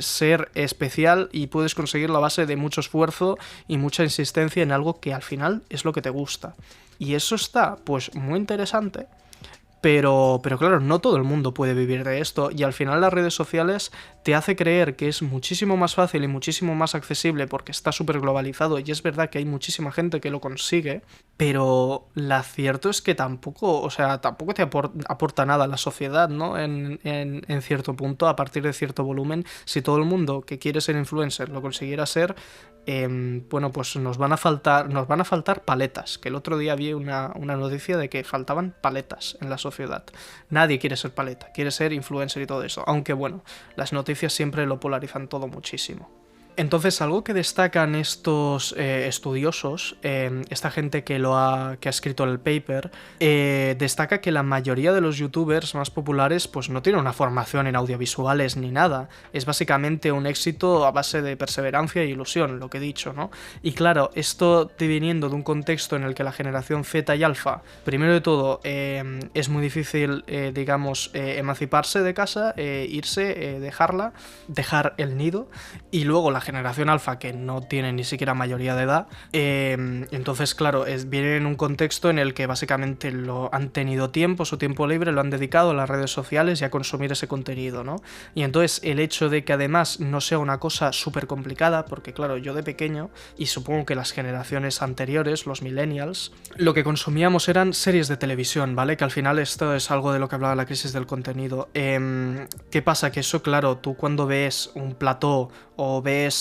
ser especial, y puedes conseguirlo a base de mucho esfuerzo y mucha insistencia en algo que al final es lo que te gusta. Y eso está, pues, muy interesante. Pero claro, no todo el mundo puede vivir de esto, y al final las redes sociales te hace creer que es muchísimo más fácil y muchísimo más accesible porque está súper globalizado, y es verdad que hay muchísima gente que lo consigue, pero lo cierto es que tampoco, o sea, tampoco te aporta nada a la sociedad, ¿no? En cierto punto, a partir de cierto volumen, si todo el mundo que quiere ser influencer lo consiguiera ser, bueno, pues nos van a faltar paletas, que el otro día vi una noticia de que faltaban paletas en la sociedad. Nadie quiere ser paleta, quiere ser influencer y todo eso, aunque bueno, las noticias siempre lo polarizan todo muchísimo. Entonces, algo que destacan estos estudiosos, esta gente que ha escrito el paper, destaca que la mayoría de los youtubers más populares pues no tienen una formación en audiovisuales ni nada. Es básicamente un éxito a base de perseverancia e ilusión, lo que he dicho, ¿no? Y claro, esto viniendo de un contexto en el que la generación Z y Alfa, primero de todo, es muy difícil, digamos, emanciparse de casa, irse, dejar el nido, y luego la generación alfa, que no tiene ni siquiera mayoría de edad, entonces claro, vienen en un contexto en el que básicamente han tenido su tiempo libre lo han dedicado a las redes sociales y a consumir ese contenido, ¿no? Y entonces el hecho de que además no sea una cosa súper complicada, porque claro, yo de pequeño, y supongo que las generaciones anteriores, los millennials, lo que consumíamos eran series de televisión, ¿vale? Que al final esto es algo de lo que hablaba la crisis del contenido. ¿Qué pasa? Que eso, claro, tú cuando ves un plató o ves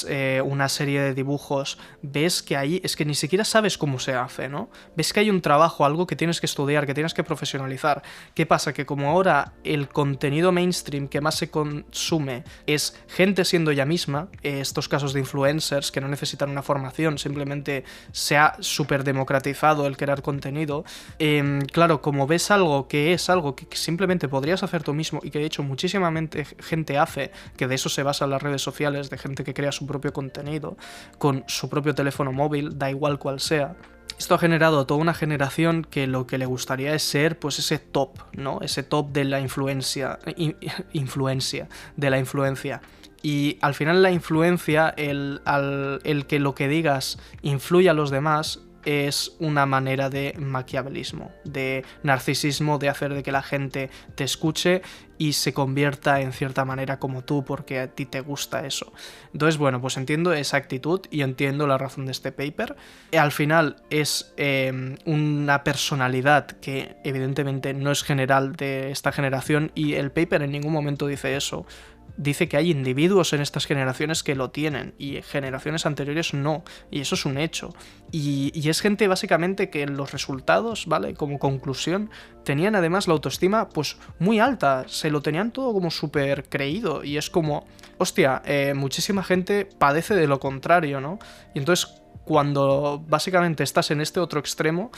una serie de dibujos, ves que ahí es que ni siquiera sabes cómo se hace, ¿no? Ves que hay un trabajo, algo que tienes que estudiar, que tienes que profesionalizar. ¿Qué pasa? Que como ahora el contenido mainstream que más se consume es gente siendo ella misma, estos casos de influencers que no necesitan una formación, simplemente se ha súper democratizado el crear contenido, claro, como ves algo que simplemente podrías hacer tú mismo, y que de hecho muchísima gente hace, que de eso se basan las redes sociales, de gente que crea su propio contenido con su propio teléfono móvil, da igual cual sea, Esto ha generado toda una generación que lo que le gustaría es ser pues ese top, ¿no? Ese top de la influencia, de la influencia. Y al final la influencia, el que lo que digas influya a los demás, es una manera de maquiavelismo, de narcisismo, de hacer de que la gente te escuche y se convierta en cierta manera como tú porque a ti te gusta eso. Entonces, bueno, pues entiendo esa actitud y entiendo la razón de este paper. Al final es una personalidad que evidentemente no es general de esta generación y el paper en ningún momento dice eso. Dice que hay individuos en estas generaciones que lo tienen y generaciones anteriores no, y eso es un hecho. Y es gente básicamente que en los resultados, ¿vale? Como conclusión, tenían además la autoestima pues muy alta, se lo tenían todo como súper creído y es como, hostia, muchísima gente padece de lo contrario, ¿no? Y entonces cuando básicamente estás en este otro extremo,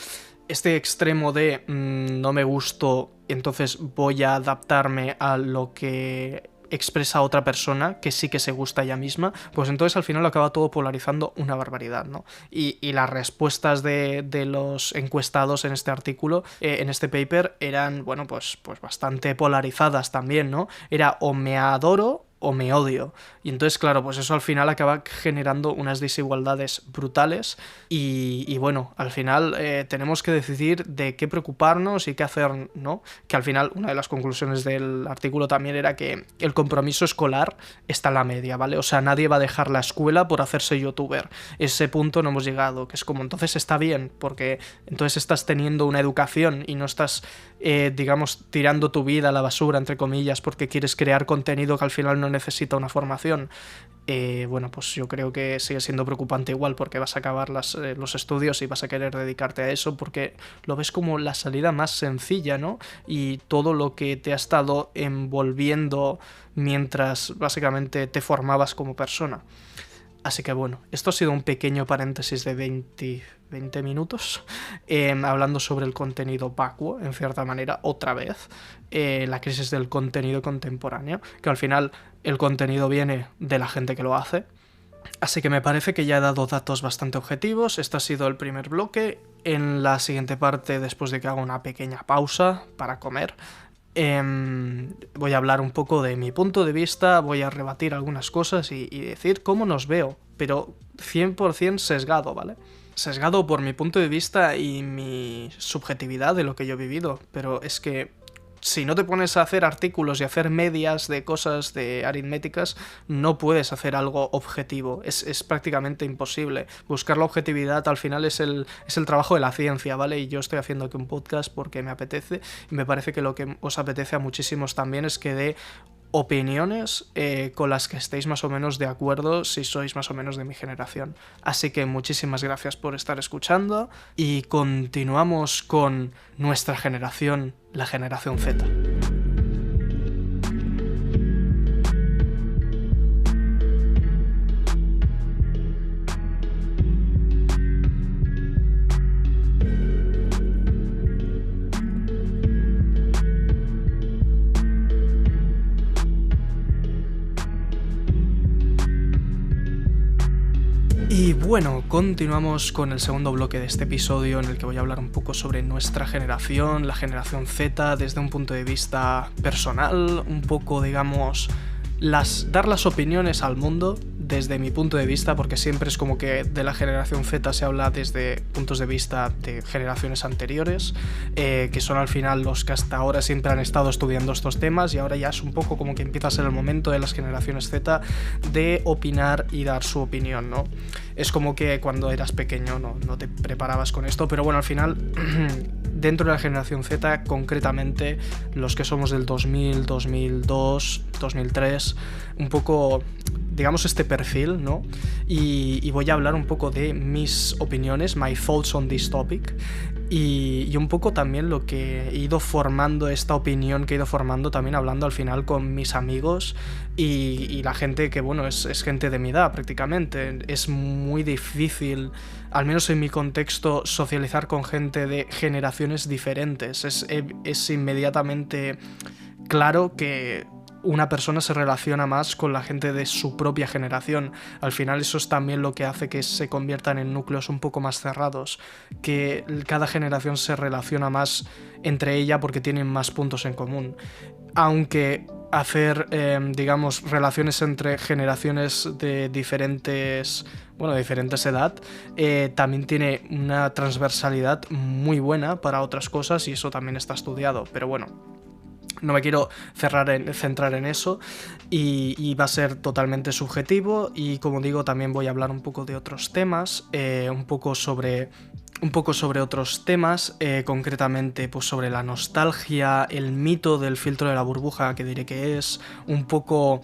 este extremo de no me gusto, entonces voy a adaptarme a lo que expresa otra persona que sí que se gusta ella misma, pues entonces al final acaba todo polarizando una barbaridad, ¿no? Y las respuestas de los encuestados en este artículo, en este paper, eran, bueno, pues bastante polarizadas también, ¿no? Era o me adoro o me odio. Y entonces, claro, pues eso al final acaba generando unas desigualdades brutales y bueno, al final tenemos que decidir de qué preocuparnos y qué hacer, ¿no? Que al final una de las conclusiones del artículo también era que el compromiso escolar está en la media, ¿vale? O sea, nadie va a dejar la escuela por hacerse youtuber. Ese punto no hemos llegado, que es como, entonces está bien, porque entonces estás teniendo una educación y no estás, digamos, tirando tu vida a la basura, entre comillas, porque quieres crear contenido que al final no necesita una formación. Bueno, pues yo creo que sigue siendo preocupante igual porque vas a acabar los estudios y vas a querer dedicarte a eso porque lo ves como la salida más sencilla, ¿no? Y todo lo que te ha estado envolviendo mientras básicamente te formabas como persona. Así que bueno, esto ha sido un pequeño paréntesis de 20 minutos hablando sobre el contenido vacuo, en cierta manera, otra vez, la crisis del contenido contemporáneo, que al final el contenido viene de la gente que lo hace. Así que me parece que ya he dado datos bastante objetivos. Este ha sido el primer bloque. En la siguiente parte, después de que haga una pequeña pausa para comer, voy a hablar un poco de mi punto de vista, voy a rebatir algunas cosas y decir cómo nos veo, pero 100% sesgado, ¿vale? Sesgado por mi punto de vista y mi subjetividad de lo que yo he vivido, pero es que si no te pones a hacer artículos y a hacer medias de cosas de aritméticas, no puedes hacer algo objetivo. Es prácticamente imposible. Buscar la objetividad al final es el trabajo de la ciencia, ¿vale? Y yo estoy haciendo aquí un podcast porque me apetece y me parece que lo que os apetece a muchísimos también es que dé opiniones con las que estéis más o menos de acuerdo si sois más o menos de mi generación. Así que muchísimas gracias por estar escuchando y continuamos con nuestra generación, la generación Z. Y bueno, continuamos con el segundo bloque de este episodio en el que voy a hablar un poco sobre nuestra generación, la generación Z, desde un punto de vista personal, un poco, digamos, dar las opiniones al mundo desde mi punto de vista, porque siempre es como que de la generación Z se habla desde puntos de vista de generaciones anteriores, que son al final los que hasta ahora siempre han estado estudiando estos temas y ahora ya es un poco como que empieza a ser el momento de las generaciones Z de opinar y dar su opinión, ¿no? Es como que cuando eras pequeño no te preparabas con esto, pero bueno, al final dentro de la generación Z, concretamente los que somos del 2000, 2002, 2003, un poco, digamos, este perfil, ¿no? Y voy a hablar un poco de mis opiniones, my thoughts on this topic, y un poco también lo que he ido formando, esta opinión que he ido formando también hablando al final con mis amigos y la gente que, bueno, es gente de mi edad prácticamente. Es muy difícil, al menos en mi contexto, socializar con gente de generaciones diferentes. Es inmediatamente claro que una persona se relaciona más con la gente de su propia generación. Al final eso es también lo que hace que se conviertan en núcleos un poco más cerrados, que cada generación se relaciona más entre ella porque tienen más puntos en común. Aunque hacer, digamos, relaciones entre generaciones de diferentes edad, también tiene una transversalidad muy buena para otras cosas y eso también está estudiado, pero bueno, no me quiero centrar en eso y va a ser totalmente subjetivo y como digo también voy a hablar un poco de otros temas, un poco sobre otros temas, concretamente pues sobre la nostalgia, el mito del filtro de la burbuja, que diré que es un poco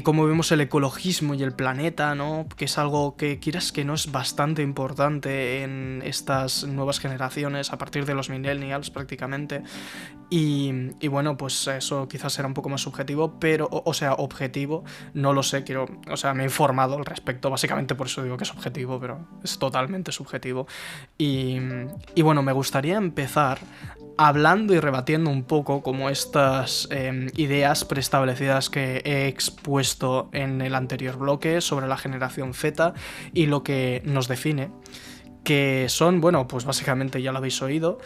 cómo vemos el ecologismo y el planeta, ¿no? Que es algo que quieras que no es bastante importante en estas nuevas generaciones, a partir de los millennials prácticamente. Y bueno, pues eso quizás será un poco más subjetivo, pero, o sea, objetivo, no lo sé, me he informado al respecto, básicamente por eso digo que es objetivo, pero es totalmente subjetivo. Y bueno, me gustaría empezar hablando y rebatiendo un poco como estas ideas preestablecidas que he expuesto en el anterior bloque sobre la generación Z y lo que nos define, que son, bueno, pues básicamente ya lo habéis oído,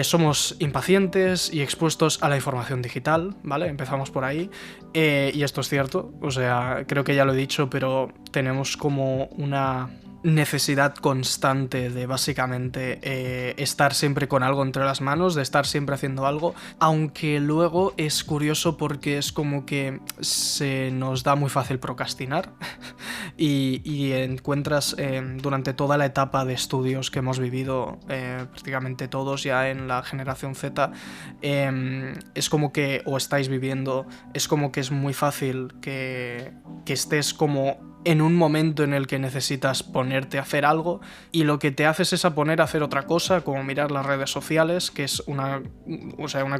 somos impacientes y expuestos a la información digital, ¿vale? Empezamos por ahí, y esto es cierto, o sea, creo que ya lo he dicho, pero tenemos como una necesidad constante de básicamente estar siempre con algo entre las manos, de estar siempre haciendo algo, aunque luego es curioso porque es como que se nos da muy fácil procrastinar y encuentras durante toda la etapa de estudios que hemos vivido prácticamente todos ya en la generación Z, es como que, o estáis viviendo, es como que es muy fácil que estés como en un momento en el que necesitas ponerte a hacer algo y lo que te haces es a poner a hacer otra cosa, como mirar las redes sociales, que es una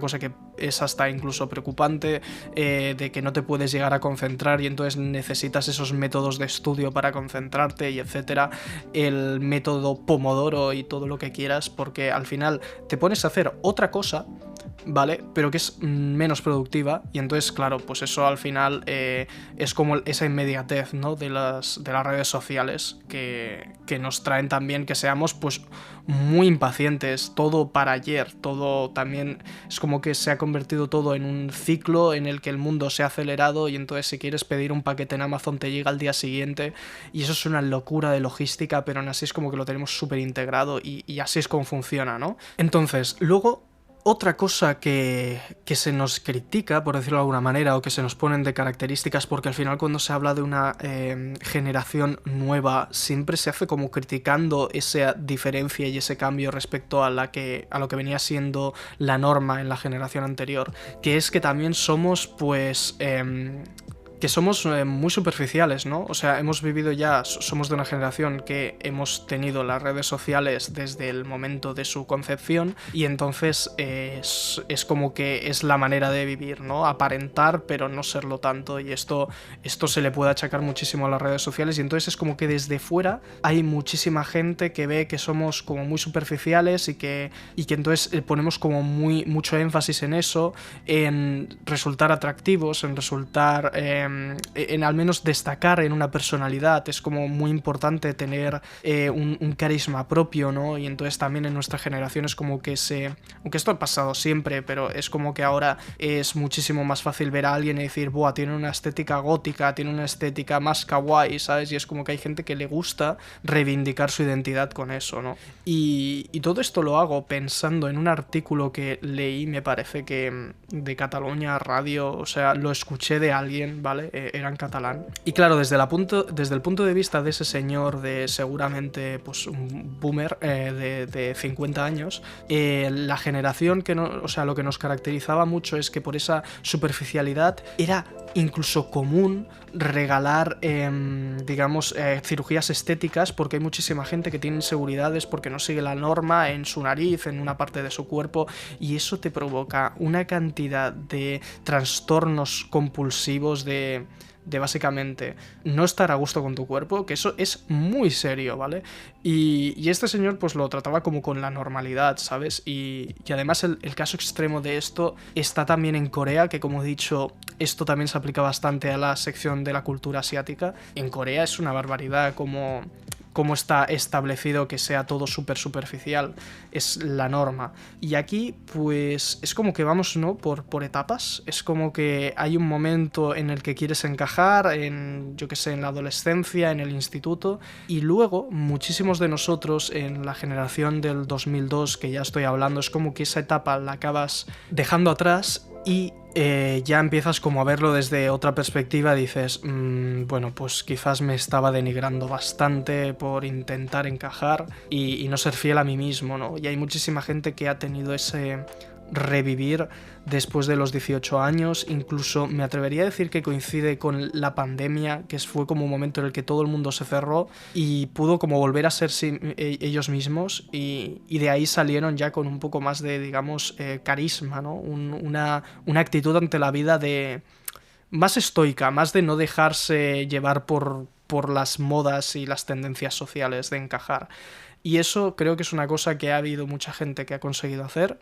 cosa que es hasta incluso preocupante, de que no te puedes llegar a concentrar y entonces necesitas esos métodos de estudio para concentrarte y etcétera, el método Pomodoro y todo lo que quieras, porque al final te pones a hacer otra cosa, ¿vale? Pero que es menos productiva y entonces, claro, pues eso al final es como esa inmediatez, ¿no? de las redes sociales que nos traen también que seamos pues muy impacientes, todo para ayer, todo también es como que se ha convertido todo en un ciclo en el que el mundo se ha acelerado y entonces si quieres pedir un paquete en Amazon te llega al día siguiente y eso es una locura de logística, pero aún así es como que lo tenemos súper integrado y así es como funciona, ¿no? Entonces, luego otra cosa que se nos critica, por decirlo de alguna manera, o que se nos ponen de características, porque al final cuando se habla de una generación nueva, siempre se hace como criticando esa diferencia y ese cambio respecto a lo que venía siendo la norma en la generación anterior, que es que también somos, pues que somos muy superficiales, ¿no? O sea, hemos vivido ya, somos de una generación que hemos tenido las redes sociales desde el momento de su concepción y entonces es como que es la manera de vivir, ¿no? Aparentar, pero no serlo tanto, y esto se le puede achacar muchísimo a las redes sociales y entonces es como que desde fuera hay muchísima gente que ve que somos como muy superficiales y que entonces ponemos como mucho énfasis en eso, en resultar atractivos, en resultar en al menos destacar en una personalidad. Es como muy importante tener un carisma propio, ¿no? Y entonces también en nuestra generación es como que aunque esto ha pasado siempre, pero es como que ahora es muchísimo más fácil ver a alguien y decir, buah, tiene una estética gótica, tiene una estética más kawaii, ¿sabes? Y es como que hay gente que le gusta reivindicar su identidad con eso, ¿no? Y todo esto lo hago pensando en un artículo que leí, me parece que de Catalunya Radio, o sea, lo escuché de alguien, ¿vale? Era en catalán. Y claro, desde el punto de vista de ese señor, de seguramente pues un boomer de 50 años, la generación lo que nos caracterizaba mucho es que por esa superficialidad era incluso común regalar, cirugías estéticas, porque hay muchísima gente que tiene inseguridades porque no sigue la norma en su nariz, en una parte de su cuerpo, y eso te provoca una cantidad de trastornos compulsivos, de de básicamente no estar a gusto con tu cuerpo, que eso es muy serio, ¿vale? Y este señor pues lo trataba como con la normalidad, ¿sabes? Y además el caso extremo de esto está también en Corea, que como he dicho, esto también se aplica bastante a la sección de la cultura asiática. En Corea es una barbaridad como está establecido que sea todo súper superficial, es la norma. Y aquí, pues, es como que vamos, ¿no? Por etapas, es como que hay un momento en el que quieres encajar, yo qué sé, en la adolescencia, en el instituto, y luego, muchísimos de nosotros, en la generación del 2002, que ya estoy hablando, es como que esa etapa la acabas dejando atrás y ya empiezas como a verlo desde otra perspectiva, dices, bueno, pues quizás me estaba denigrando bastante por intentar encajar y no ser fiel a mí mismo, ¿no? Y hay muchísima gente que ha tenido ese revivir después de los 18 años, incluso me atrevería a decir que coincide con la pandemia, que fue como un momento en el que todo el mundo se cerró y pudo como volver a ser ellos mismos y de ahí salieron ya con un poco más de, digamos, carisma, ¿no? Una actitud ante la vida de más estoica, más de no dejarse llevar por las modas y las tendencias sociales de encajar. Y eso creo que es una cosa que ha habido mucha gente que ha conseguido hacer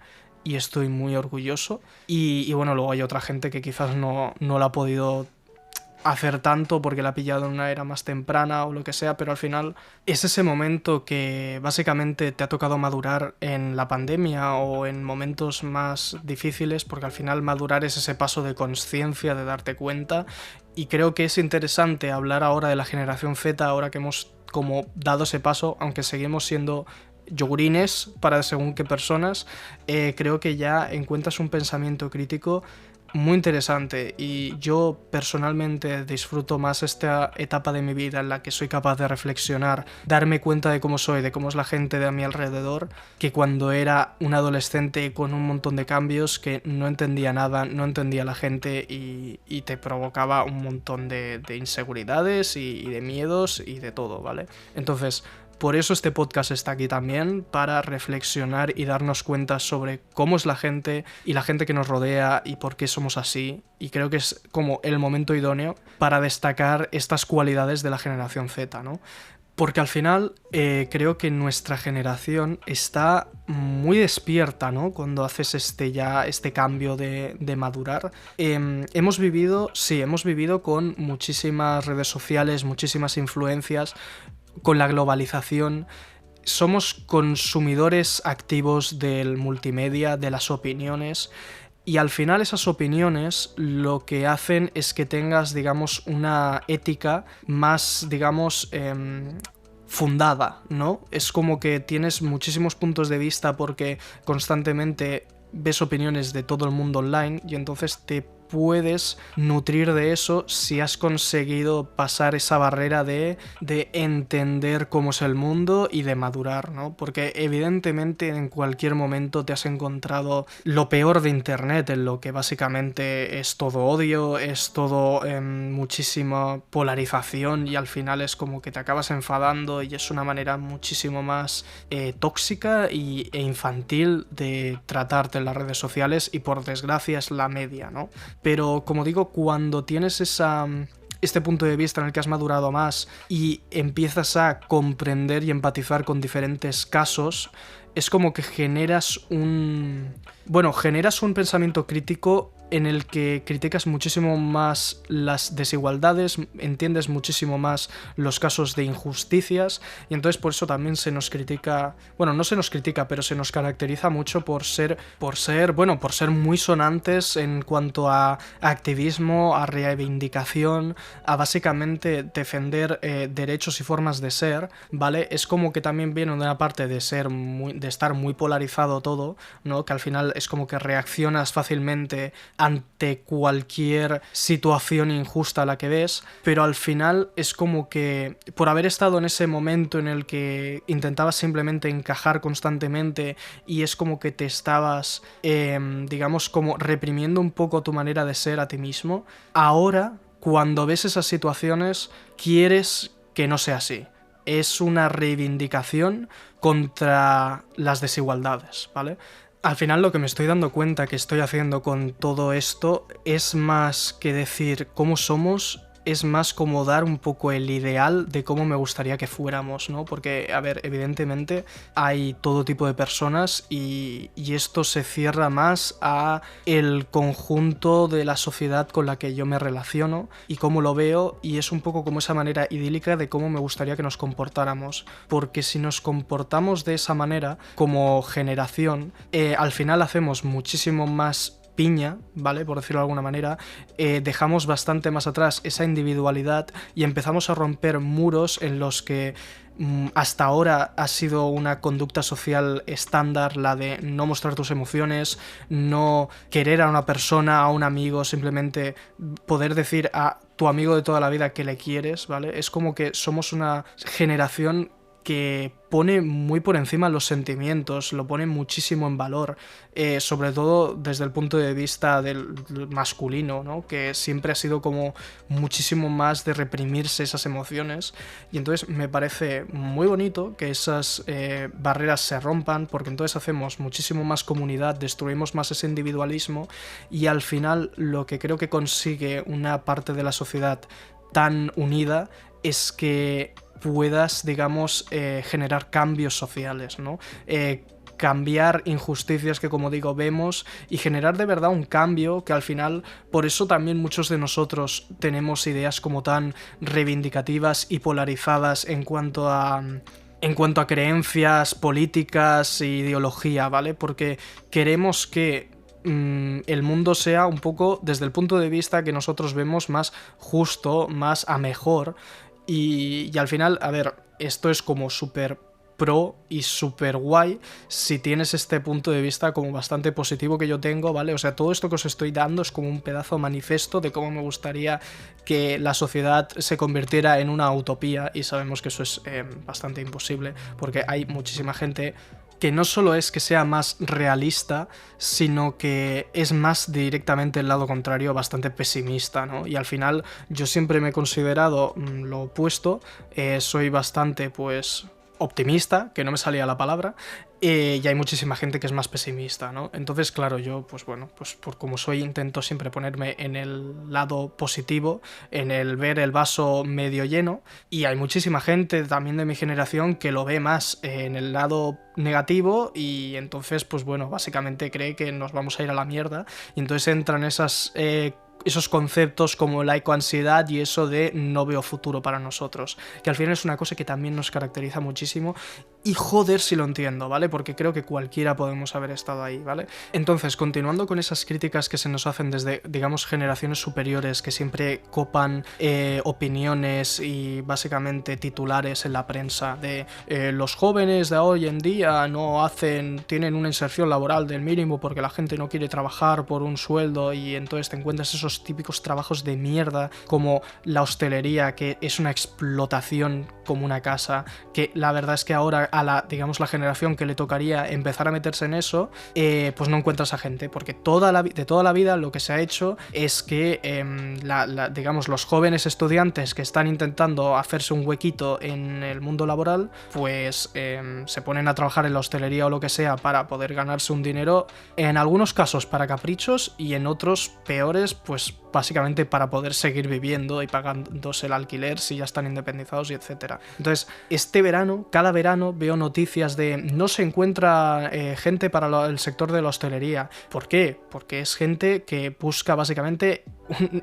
y estoy muy orgulloso. Y bueno, luego hay otra gente que quizás no la ha podido hacer tanto porque la ha pillado en una era más temprana o lo que sea, pero al final es ese momento que básicamente te ha tocado madurar en la pandemia o en momentos más difíciles, porque al final madurar es ese paso de conciencia, de darte cuenta, y creo que es interesante hablar ahora de la generación Z, ahora que hemos como dado ese paso, aunque seguimos siendo yogurines para según qué personas, creo que ya encuentras un pensamiento crítico muy interesante y yo personalmente disfruto más esta etapa de mi vida en la que soy capaz de reflexionar, darme cuenta de cómo soy, de cómo es la gente de a mi alrededor, que cuando era un adolescente con un montón de cambios que no entendía nada, no entendía a la gente y te provocaba un montón de inseguridades y de miedos y de todo, ¿vale? Entonces, por eso este podcast está aquí también, para reflexionar y darnos cuenta sobre cómo es la gente y la gente que nos rodea y por qué somos así. Y creo que es como el momento idóneo para destacar estas cualidades de la generación Z, ¿no? Porque al final creo que nuestra generación está muy despierta, ¿no? Cuando haces este cambio de madurar. Hemos vivido con muchísimas redes sociales, muchísimas influencias, con la globalización. Somos consumidores activos del multimedia, de las opiniones, y al final esas opiniones lo que hacen es que tengas, digamos, una ética más, digamos, fundada, ¿no? Es como que tienes muchísimos puntos de vista porque constantemente ves opiniones de todo el mundo online y entonces te puedes nutrir de eso si has conseguido pasar esa barrera de entender cómo es el mundo y de madurar, ¿no? Porque evidentemente en cualquier momento te has encontrado lo peor de internet, en lo que básicamente es todo odio, es todo muchísima polarización y al final es como que te acabas enfadando y es una manera muchísimo más tóxica e infantil de tratarte en las redes sociales y por desgracia es la media, ¿no? Pero como digo, cuando tienes este punto de vista en el que has madurado más y empiezas a comprender y empatizar con diferentes casos, es como que generas un pensamiento crítico en el que criticas muchísimo más las desigualdades, entiendes muchísimo más los casos de injusticias y entonces por eso también se nos critica, bueno, no se nos critica, pero se nos caracteriza mucho por ser muy sonantes en cuanto a activismo, a reivindicación, a básicamente defender derechos y formas de ser, ¿vale? Es como que también viene de una parte de estar muy polarizado todo, ¿no? Que al final es como que reaccionas fácilmente ante cualquier situación injusta a la que ves, pero al final es como que por haber estado en ese momento en el que intentabas simplemente encajar constantemente y es como que te estabas, digamos, como reprimiendo un poco tu manera de ser a ti mismo, ahora cuando ves esas situaciones quieres que no sea así. Es una reivindicación contra las desigualdades, ¿vale? Al final lo que me estoy dando cuenta que estoy haciendo con todo esto es más que decir cómo somos, es más como dar un poco el ideal de cómo me gustaría que fuéramos, ¿no? Porque, a ver, evidentemente hay todo tipo de personas y esto se cierra más a el conjunto de la sociedad con la que yo me relaciono y cómo lo veo, y es un poco como esa manera idílica de cómo me gustaría que nos comportáramos. Porque si nos comportamos de esa manera como generación, al final hacemos muchísimo más piña, ¿vale? Por decirlo de alguna manera, dejamos bastante más atrás esa individualidad y empezamos a romper muros en los que hasta ahora ha sido una conducta social estándar, la de no mostrar tus emociones, no querer a una persona, a un amigo, simplemente poder decir a tu amigo de toda la vida que le quieres, ¿vale? Es como que somos una generación que pone muy por encima los sentimientos, lo pone muchísimo en valor, sobre todo desde el punto de vista del masculino, ¿no? Que siempre ha sido como muchísimo más de reprimirse esas emociones, y entonces me parece muy bonito que esas barreras se rompan, porque entonces hacemos muchísimo más comunidad, destruimos más ese individualismo, y al final lo que creo que consigue una parte de la sociedad tan unida es que puedas, digamos, generar cambios sociales, ¿no? Cambiar injusticias que, como digo, vemos, y generar de verdad un cambio que al final, por eso también muchos de nosotros tenemos ideas como tan reivindicativas y polarizadas en cuanto a creencias políticas e ideología, ¿vale? Porque queremos que el mundo sea un poco, desde el punto de vista que nosotros vemos, más justo, más a mejor. Y al final, a ver, esto es como súper pro y súper guay si tienes este punto de vista como bastante positivo que yo tengo, ¿vale? O sea, todo esto que os estoy dando es como un pedazo manifiesto de cómo me gustaría que la sociedad se convirtiera en una utopía, y sabemos que eso es bastante imposible, porque hay muchísima gente que no solo es que sea más realista, sino que es más directamente el lado contrario, bastante pesimista, ¿no? Y al final yo siempre me he considerado lo opuesto, soy bastante, pues, optimista, que no me salía la palabra, y hay muchísima gente que es más pesimista, ¿no? Entonces, claro, yo, pues bueno, pues por como soy, intento siempre ponerme en el lado positivo, en el ver el vaso medio lleno, y hay muchísima gente también de mi generación que lo ve más en el lado negativo, y entonces, pues bueno, básicamente cree que nos vamos a ir a la mierda, y entonces entran esos conceptos como la ecoansiedad y eso de no veo futuro para nosotros, que al final es una cosa que también nos caracteriza muchísimo, y joder si lo entiendo, ¿vale? Porque creo que cualquiera podemos haber estado ahí, ¿vale? Entonces, continuando con esas críticas que se nos hacen desde, digamos, generaciones superiores que siempre copan opiniones y básicamente titulares en la prensa de los jóvenes de hoy en día tienen una inserción laboral del mínimo porque la gente no quiere trabajar por un sueldo, y entonces te encuentras esos típicos trabajos de mierda como la hostelería, que es una explotación como una casa, que la verdad es que ahora a la generación que le tocaría empezar a meterse en eso, pues no encuentras a gente, porque de toda la vida lo que se ha hecho es que digamos, los jóvenes estudiantes que están intentando hacerse un huequito en el mundo laboral, pues se ponen a trabajar en la hostelería o lo que sea para poder ganarse un dinero, en algunos casos para caprichos y en otros peores, pues básicamente para poder seguir viviendo y pagándose el alquiler si ya están independizados y etcétera. Entonces, cada verano veo noticias de no se encuentra gente para el sector de la hostelería. ¿Por qué? Porque es gente que busca básicamente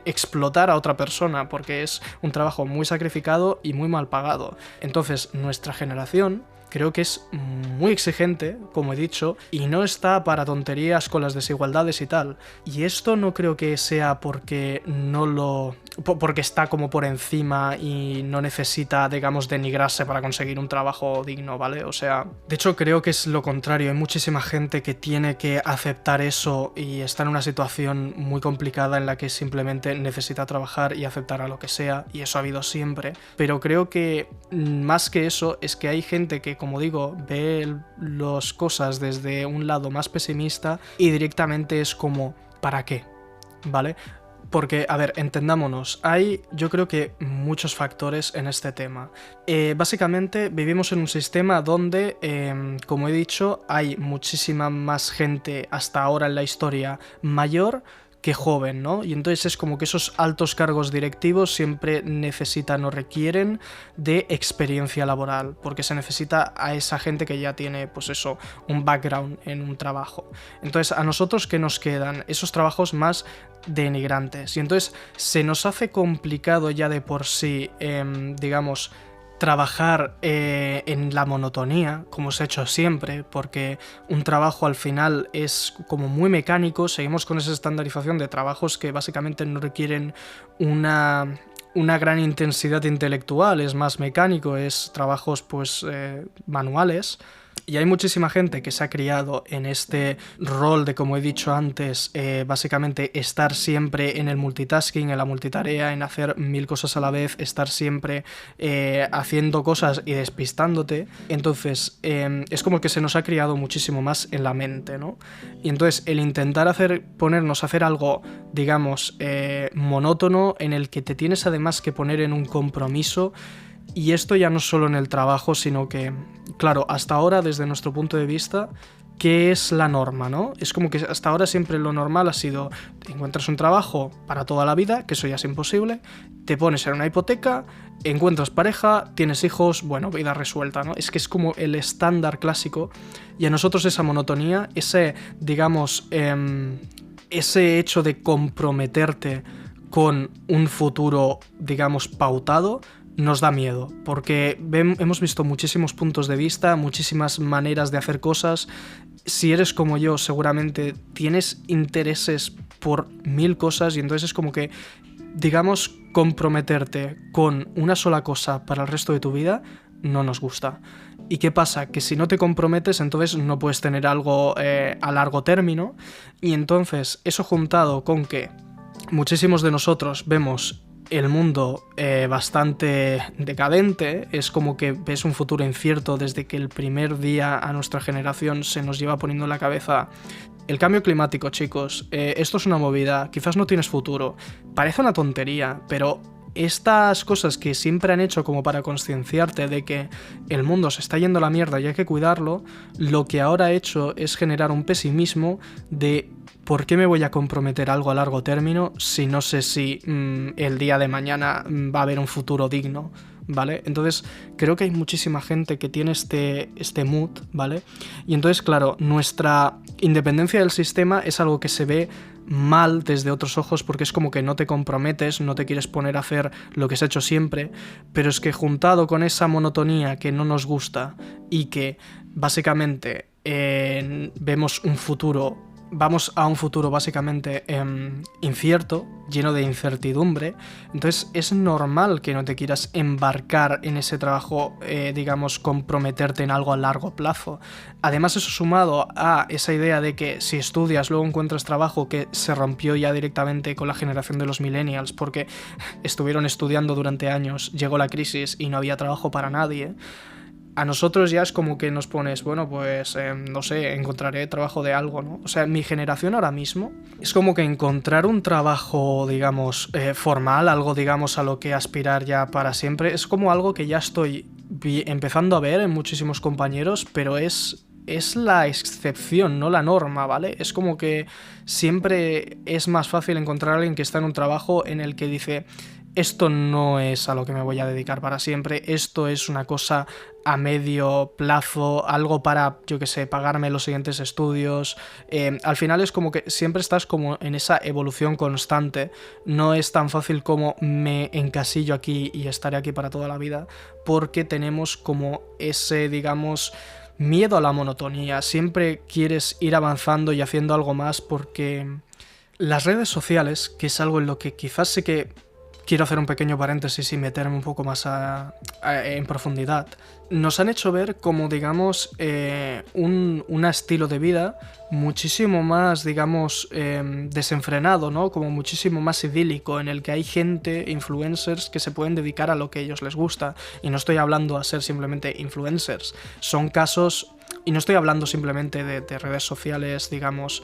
explotar a otra persona, porque es un trabajo muy sacrificado y muy mal pagado. Entonces, nuestra generación creo que es muy exigente, como he dicho, y no está para tonterías con las desigualdades y tal. Y esto no creo que sea porque está como por encima y no necesita, digamos, denigrarse para conseguir un trabajo digno, ¿vale? O sea, de hecho creo que es lo contrario. Hay muchísima gente que tiene que aceptar eso y está en una situación muy complicada en la que simplemente necesita trabajar y aceptar a lo que sea, y eso ha habido siempre. Pero creo que más que eso es que hay gente que, como digo, ve las cosas desde un lado más pesimista y directamente es como, ¿para qué? ¿Vale? Porque, a ver, entendámonos, hay yo creo que muchos factores en este tema. Básicamente vivimos en un sistema donde, como he dicho, hay muchísima más gente hasta ahora en la historia mayor que joven, ¿no? Y entonces es como que esos altos cargos directivos siempre necesitan o requieren de experiencia laboral, porque se necesita a esa gente que ya tiene, pues eso, un background en un trabajo. Entonces, ¿a nosotros qué nos quedan? Esos trabajos más denigrantes. Y entonces se nos hace complicado ya de por sí, digamos, trabajar en la monotonía, como se ha hecho siempre, porque un trabajo al final es como muy mecánico. Seguimos con esa estandarización de trabajos que básicamente no requieren una gran intensidad intelectual, es más mecánico, es trabajos pues manuales. Y hay muchísima gente que se ha criado en este rol de, como he dicho antes, básicamente estar siempre en el multitasking, en la multitarea, en hacer 1000 cosas a la vez, estar siempre haciendo cosas y despistándote. Entonces, es como que se nos ha criado muchísimo más en la mente, ¿no? Y entonces, el intentar ponernos a hacer algo, digamos, monótono, en el que te tienes además que poner en un compromiso. Y esto ya no solo en el trabajo, sino que, claro, hasta ahora, desde nuestro punto de vista, ¿qué es la norma, no? Es como que hasta ahora siempre lo normal ha sido, te encuentras un trabajo para toda la vida, que eso ya es imposible, te pones en una hipoteca, encuentras pareja, tienes hijos, bueno, vida resuelta, ¿no? Es que es como el estándar clásico, y a nosotros esa monotonía, ese, digamos, ese hecho de comprometerte con un futuro, digamos, pautado, nos da miedo, porque hemos visto muchísimos puntos de vista, muchísimas maneras de hacer cosas. Si eres como yo, seguramente tienes intereses por 1000 cosas, y entonces es como que, digamos, comprometerte con una sola cosa para el resto de tu vida no nos gusta. ¿Y qué pasa? Que si no te comprometes, entonces no puedes tener algo a largo término, y entonces eso juntado con que muchísimos de nosotros vemos el mundo bastante decadente, es como que ves un futuro incierto desde que el primer día a nuestra generación se nos lleva poniendo en la cabeza el cambio climático, chicos, esto es una movida, quizás no tienes futuro, parece una tontería, pero estas cosas que siempre han hecho como para concienciarte de que el mundo se está yendo a la mierda y hay que cuidarlo, lo que ahora ha hecho es generar un pesimismo de ¿por qué me voy a comprometer algo a largo término si no sé si el día de mañana va a haber un futuro digno? ¿Vale? Entonces creo que hay muchísima gente que tiene este mood, ¿vale? Y entonces, claro, nuestra independencia del sistema es algo que se ve mal desde otros ojos, porque es como que no te comprometes, no te quieres poner a hacer lo que se ha hecho siempre, pero es que juntado con esa monotonía que no nos gusta y que básicamente vemos un futuro, vamos a un futuro básicamente incierto, lleno de incertidumbre, entonces es normal que no te quieras embarcar en ese trabajo, digamos, comprometerte en algo a largo plazo. Además, eso sumado a esa idea de que si estudias luego encuentras trabajo, que se rompió ya directamente con la generación de los millennials, porque estuvieron estudiando durante años, llegó la crisis y no había trabajo para nadie. A nosotros ya es como que nos pones, bueno, pues no sé, encontraré trabajo de algo, ¿no? O sea, mi generación ahora mismo es como que encontrar un trabajo, digamos, formal, algo, digamos, a lo que aspirar ya para siempre, es como algo que ya estoy empezando a ver en muchísimos compañeros, pero es la excepción, no la norma, ¿vale? Es como que siempre es más fácil encontrar a alguien que está en un trabajo en el que dice: esto no es a lo que me voy a dedicar para siempre, esto es una cosa a medio plazo, algo para, yo qué sé, pagarme los siguientes estudios. Al final es como que siempre estás como en esa evolución constante, no es tan fácil como me encasillo aquí y estaré aquí para toda la vida, porque tenemos como ese, digamos, miedo a la monotonía, siempre quieres ir avanzando y haciendo algo más, porque las redes sociales, que es algo en lo que quizás sí que quiero hacer un pequeño paréntesis y meterme un poco más en profundidad, nos han hecho ver como, digamos, un estilo de vida muchísimo más, digamos, desenfrenado, ¿no? Como muchísimo más idílico, en el que hay gente, influencers, que se pueden dedicar a lo que a ellos les gusta. Y no estoy hablando a ser simplemente influencers, son casos, y no estoy hablando simplemente de redes sociales, digamos,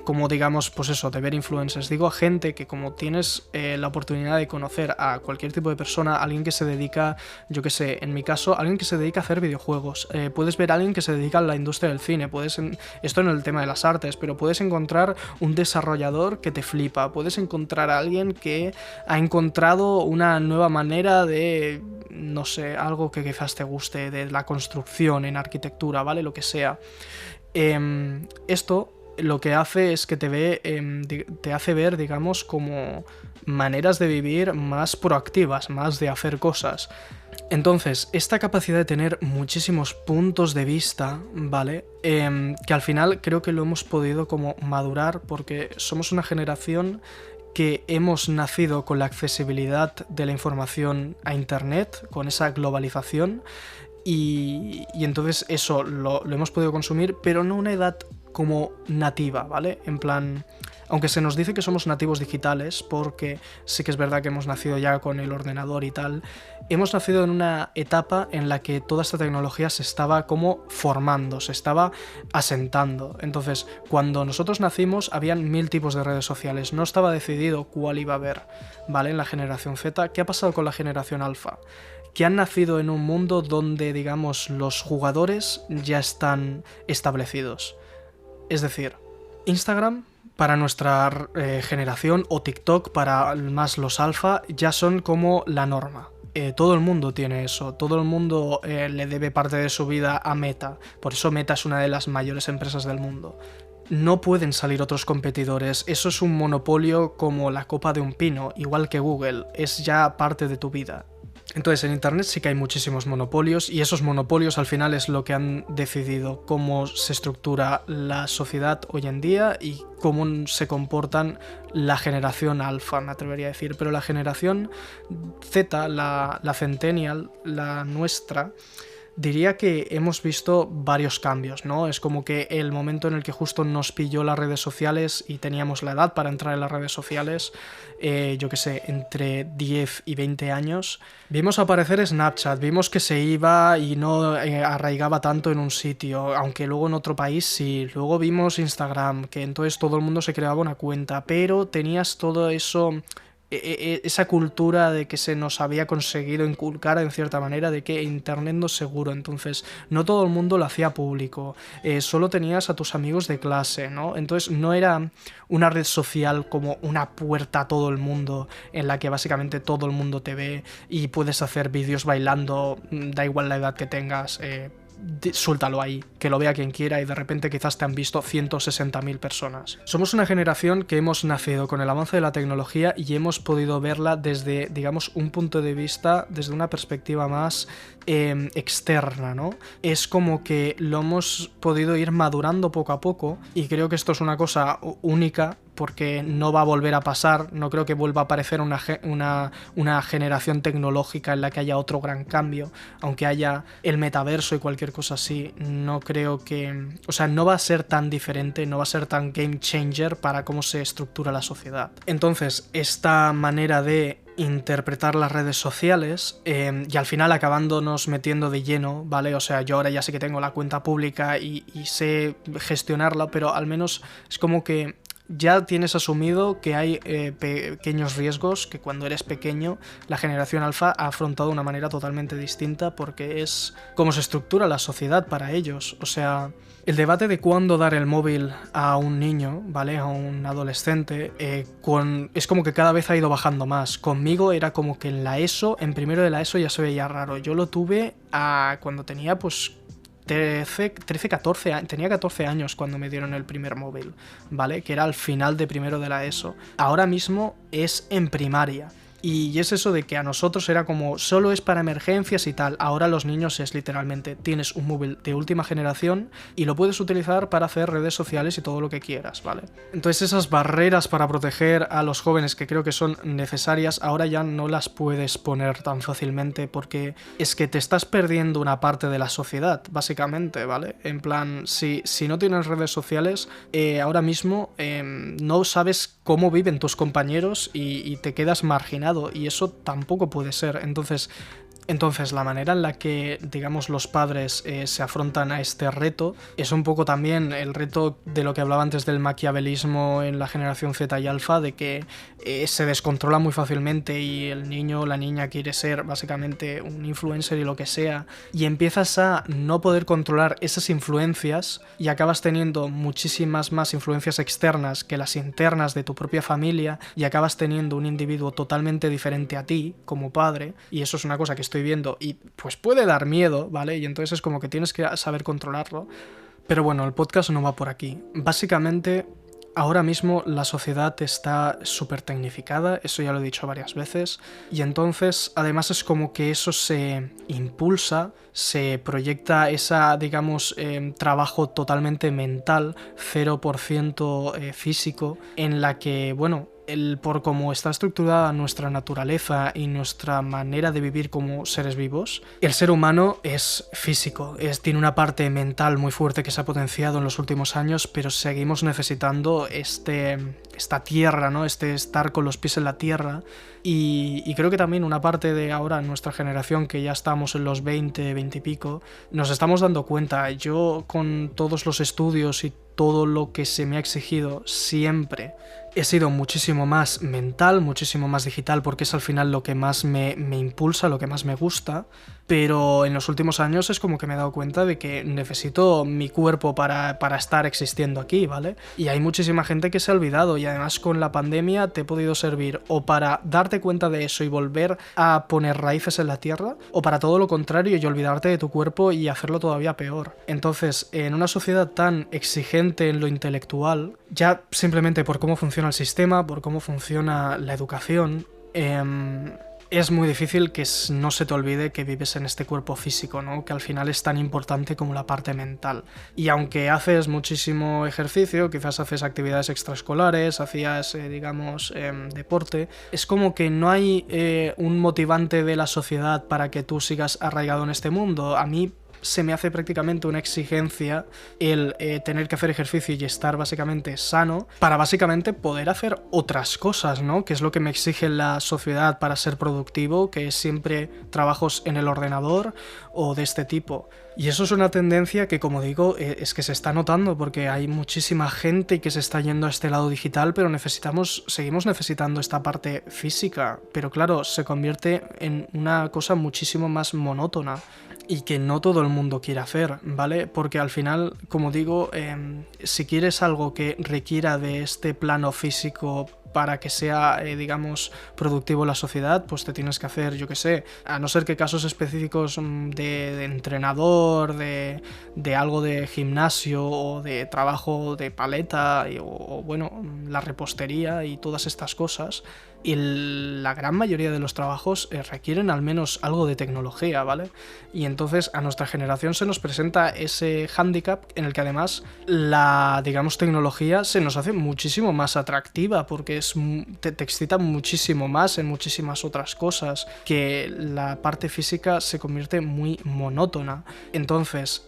como digamos, pues eso, de ver influencers. Digo a gente que como tienes la oportunidad de conocer a cualquier tipo de persona, alguien que se dedica, yo que sé, en mi caso, alguien que se dedica a hacer videojuegos, puedes ver a alguien que se dedica a la industria del cine, esto en el tema de las artes, pero puedes encontrar un desarrollador que te flipa, puedes encontrar a alguien que ha encontrado una nueva manera de, no sé, algo que quizás te guste, de la construcción en arquitectura, ¿vale? Lo que sea. Esto lo que hace es que te hace ver, digamos, como maneras de vivir más proactivas, más de hacer cosas. Entonces, esta capacidad de tener muchísimos puntos de vista, ¿vale? Que al final creo que lo hemos podido como madurar porque somos una generación que hemos nacido con la accesibilidad de la información a internet, con esa globalización, y entonces eso lo hemos podido consumir, pero no a una edad como nativa, ¿vale? En plan, aunque se nos dice que somos nativos digitales, porque sí que es verdad que hemos nacido ya con el ordenador y tal, hemos nacido en una etapa en la que toda esta tecnología se estaba como formando, se estaba asentando. Entonces, cuando nosotros nacimos, habían 1000 tipos de redes sociales, no estaba decidido cuál iba a haber, ¿vale? En la generación Z. ¿Qué ha pasado con la generación alfa? Que han nacido en un mundo donde, digamos, los jugadores ya están establecidos. Es decir, Instagram para nuestra generación o TikTok para más los alfa ya son como la norma. Todo el mundo tiene eso, todo el mundo le debe parte de su vida a Meta, por eso Meta es una de las mayores empresas del mundo. No pueden salir otros competidores, eso es un monopolio como la copa de un pino, igual que Google, es ya parte de tu vida. Entonces en internet sí que hay muchísimos monopolios y esos monopolios al final es lo que han decidido cómo se estructura la sociedad hoy en día y cómo se comportan la generación alfa, me atrevería a decir, pero la generación Z, la centennial, la nuestra, diría que hemos visto varios cambios, ¿no? Es como que el momento en el que justo nos pilló las redes sociales y teníamos la edad para entrar en las redes sociales, yo que sé, entre 10 y 20 años, vimos aparecer Snapchat, vimos que se iba y no arraigaba tanto en un sitio, aunque luego en otro país sí, luego vimos Instagram, que entonces todo el mundo se creaba una cuenta, pero tenías todo eso, esa cultura de que se nos había conseguido inculcar en cierta manera de que internet no es seguro, entonces no todo el mundo lo hacía público, solo tenías a tus amigos de clase, ¿no? Entonces no era una red social como una puerta a todo el mundo en la que básicamente todo el mundo te ve y puedes hacer vídeos bailando, da igual la edad que tengas, suéltalo ahí, que lo vea quien quiera y de repente quizás te han visto 160.000 personas. Somos una generación que hemos nacido con el avance de la tecnología y hemos podido verla desde, digamos, un punto de vista, desde una perspectiva más externa, ¿no? Es como que lo hemos podido ir madurando poco a poco y creo que esto es una cosa única porque no va a volver a pasar, no creo que vuelva a aparecer una generación tecnológica en la que haya otro gran cambio, aunque haya el metaverso y cualquier cosa así, no creo que... O sea, no va a ser tan diferente, no va a ser tan game changer para cómo se estructura la sociedad. Entonces, esta manera de interpretar las redes sociales y al final acabándonos metiendo de lleno, ¿vale? O sea, yo ahora ya sé que tengo la cuenta pública y sé gestionarla, pero al menos es como que ya tienes asumido que hay pequeños riesgos que cuando eres pequeño la generación alfa ha afrontado de una manera totalmente distinta porque es cómo se estructura la sociedad para ellos. O sea, el debate de cuándo dar el móvil a un niño, ¿vale? A un adolescente, es como que cada vez ha ido bajando más. Conmigo era como que en la ESO, en primero de la ESO ya se veía raro. Yo lo tuve cuando tenía pues 14 años, tenía 14 años cuando me dieron el primer móvil, ¿vale? Que era al final de primero de la ESO. Ahora mismo es en primaria. Y es eso de que a nosotros era como solo es para emergencias y tal. Ahora los niños es literalmente tienes un móvil de última generación y lo puedes utilizar para hacer redes sociales y todo lo que quieras, ¿vale? Entonces esas barreras para proteger a los jóvenes que creo que son necesarias ahora ya no las puedes poner tan fácilmente porque es que te estás perdiendo una parte de la sociedad, básicamente, ¿vale? En plan, si no tienes redes sociales, ahora mismo no sabes cómo viven tus compañeros y te quedas marginado y eso tampoco puede ser. Entonces Entonces, la manera en la que, digamos, los padres se afrontan a este reto es un poco también el reto de lo que hablaba antes del maquiavelismo en la generación Z y Alfa, de que se descontrola muy fácilmente y el niño o la niña quiere ser básicamente un influencer y lo que sea, y empiezas a no poder controlar esas influencias y acabas teniendo muchísimas más influencias externas que las internas de tu propia familia y acabas teniendo un individuo totalmente diferente a ti como padre, y eso es una cosa que estoy viendo y pues puede dar miedo, ¿vale? Y entonces es como que tienes que saber controlarlo. Pero bueno, el podcast no va por aquí. Básicamente, ahora mismo la sociedad está súper tecnificada, eso ya lo he dicho varias veces, y entonces además es como que eso se impulsa, se proyecta esa, digamos, trabajo totalmente mental, 0% físico, en la que, bueno, por cómo está estructurada nuestra naturaleza y nuestra manera de vivir como seres vivos, el ser humano es físico, tiene una parte mental muy fuerte que se ha potenciado en los últimos años, pero seguimos necesitando esta tierra, ¿no? Estar con los pies en la tierra, y creo que también una parte de ahora, nuestra generación, que ya estamos en los 20 y pico, nos estamos dando cuenta. Yo, con todos los estudios y todo lo que se me ha exigido, siempre he sido muchísimo más mental, muchísimo más digital, porque es al final lo que más me impulsa, lo que más me gusta, pero en los últimos años es como que me he dado cuenta de que necesito mi cuerpo para estar existiendo aquí, ¿vale? Y hay muchísima gente que se ha olvidado, y además con la pandemia te he podido servir o para darte cuenta de eso y volver a poner raíces en la tierra, o para todo lo contrario y olvidarte de tu cuerpo y hacerlo todavía peor. Entonces, en una sociedad tan exigente en lo intelectual, ya simplemente por cómo funciona el sistema, por cómo funciona la educación, es muy difícil que no se te olvide que vives en este cuerpo físico, ¿no? Que al final es tan importante como la parte mental. Y aunque haces muchísimo ejercicio, quizás haces actividades extraescolares, hacías, digamos, deporte, es como que no hay un motivante de la sociedad para que tú sigas arraigado en este mundo. A mí se me hace prácticamente una exigencia el tener que hacer ejercicio y estar básicamente sano para básicamente poder hacer otras cosas, ¿no? Que es lo que me exige la sociedad para ser productivo, que es siempre trabajos en el ordenador o de este tipo. Y eso es una tendencia que, como digo, es que se está notando, porque hay muchísima gente que se está yendo a este lado digital, pero seguimos necesitando esta parte física. Pero claro, se convierte en una cosa muchísimo más monótona y que no todo el mundo quiere hacer, ¿vale? Porque al final, como digo, si quieres algo que requiera de este plano físico para que sea, digamos, productivo la sociedad, pues te tienes que hacer, yo qué sé, a no ser que casos específicos de entrenador, de algo de gimnasio o de trabajo de paleta, o bueno, la repostería y todas estas cosas. Y la gran mayoría de los trabajos requieren al menos algo de tecnología, ¿vale? Y entonces a nuestra generación se nos presenta ese hándicap en el que además la, digamos, tecnología se nos hace muchísimo más atractiva, porque te excita muchísimo más en muchísimas otras cosas, que la parte física se convierte muy monótona. Entonces,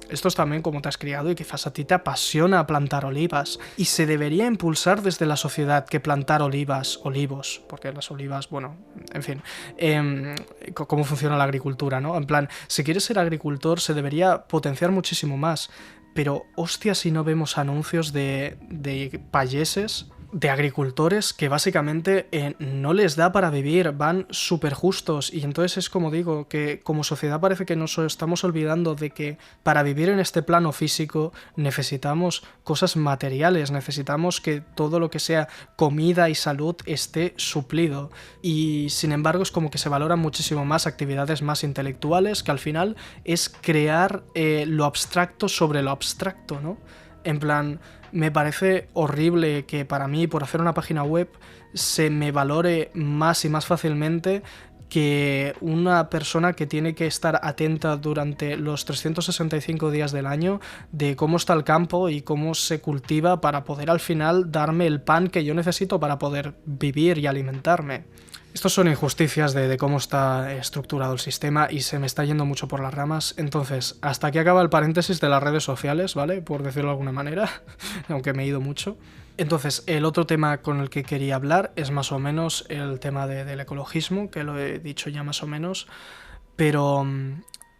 esto es también como te has criado y quizás a ti te apasiona plantar olivas, y se debería impulsar desde la sociedad que plantar olivos, porque las olivas, bueno, en fin, cómo funciona la agricultura, ¿no? En plan, si quieres ser agricultor se debería potenciar muchísimo más, pero hostia si no vemos anuncios de payeses, de agricultores que básicamente no les da para vivir, van súper justos, y entonces es como digo, que como sociedad parece que nos estamos olvidando de que para vivir en este plano físico necesitamos cosas materiales, necesitamos que todo lo que sea comida y salud esté suplido, y sin embargo es como que se valoran muchísimo más actividades más intelectuales, que al final es crear lo abstracto sobre lo abstracto, ¿no? En plan, me parece horrible que para mí, por hacer una página web, se me valore más y más fácilmente que una persona que tiene que estar atenta durante los 365 días del año de cómo está el campo y cómo se cultiva para poder al final darme el pan que yo necesito para poder vivir y alimentarme. Estos son injusticias de cómo está estructurado el sistema, y se me está yendo mucho por las ramas. Entonces, hasta aquí acaba el paréntesis de las redes sociales, ¿vale? Por decirlo de alguna manera, aunque me he ido mucho. Entonces, el otro tema con el que quería hablar es más o menos el tema del ecologismo, que lo he dicho ya más o menos, pero,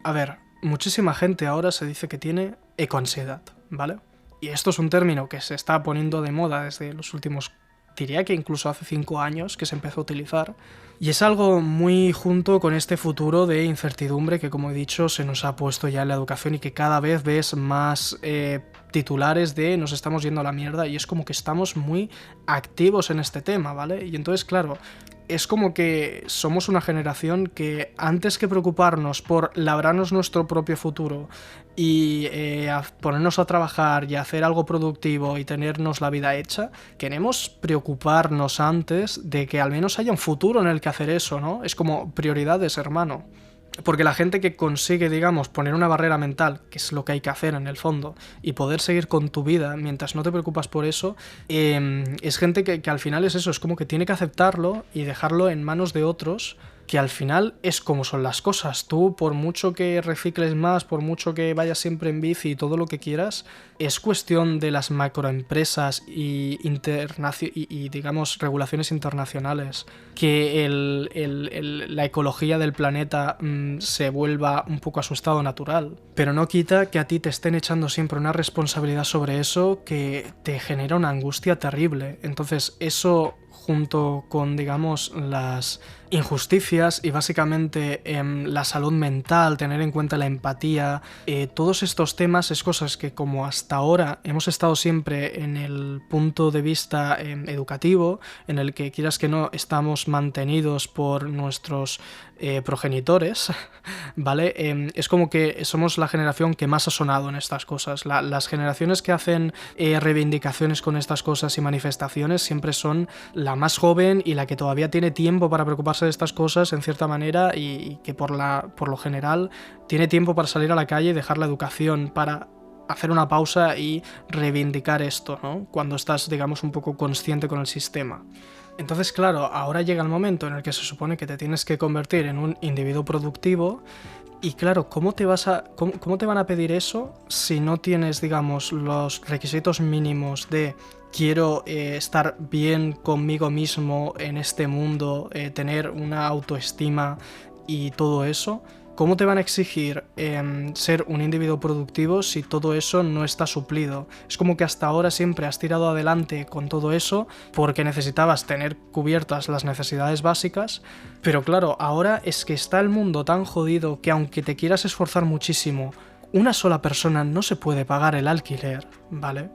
a ver, muchísima gente ahora se dice que tiene ecoansiedad, ¿vale? Y esto es un término que se está poniendo de moda desde los últimos, diría que incluso hace 5 años que se empezó a utilizar, y es algo muy junto con este futuro de incertidumbre que, como he dicho, se nos ha puesto ya en la educación y que cada vez ves más titulares de nos estamos yendo a la mierda, y es como que estamos muy activos en este tema, ¿vale? Y entonces, claro, es como que somos una generación que antes que preocuparnos por labrarnos nuestro propio futuro y ponernos a trabajar y hacer algo productivo y tenernos la vida hecha, queremos preocuparnos antes de que al menos haya un futuro en el que hacer eso, ¿no? Es como prioridades, hermano. Porque la gente que consigue, digamos, poner una barrera mental, que es lo que hay que hacer en el fondo, y poder seguir con tu vida mientras no te preocupas por eso, es gente que al final es eso, es como que tiene que aceptarlo y dejarlo en manos de otros, que al final es como son las cosas. Tú, por mucho que recicles más, por mucho que vayas siempre en bici y todo lo que quieras, es cuestión de las macroempresas y digamos, regulaciones internacionales que la ecología del planeta se vuelva un poco a su estado natural. Pero no quita que a ti te estén echando siempre una responsabilidad sobre eso que te genera una angustia terrible. Entonces, eso, junto con, digamos, las injusticias y básicamente la salud mental, tener en cuenta la empatía, todos estos temas es cosas que, como hasta ahora hemos estado siempre en el punto de vista educativo, en el que, quieras que no, estamos mantenidos por nuestros progenitores, ¿vale? Es como que somos la generación que más ha sonado en estas cosas. Las generaciones que hacen reivindicaciones con estas cosas y manifestaciones siempre son la más joven y la que todavía tiene tiempo para preocuparse de estas cosas en cierta manera, y que por lo general tiene tiempo para salir a la calle y dejar la educación para hacer una pausa y reivindicar esto, ¿no? Cuando estás, digamos, un poco consciente con el sistema. Entonces, claro, ahora llega el momento en el que se supone que te tienes que convertir en un individuo productivo. Y claro, ¿cómo te van a pedir eso si no tienes, digamos, los requisitos mínimos de quiero estar bien conmigo mismo en este mundo, tener una autoestima y todo eso? ¿Cómo te van a exigir ser un individuo productivo si todo eso no está suplido? Es como que hasta ahora siempre has tirado adelante con todo eso porque necesitabas tener cubiertas las necesidades básicas, pero claro, ahora es que está el mundo tan jodido que aunque te quieras esforzar muchísimo, una sola persona no se puede pagar el alquiler, ¿vale?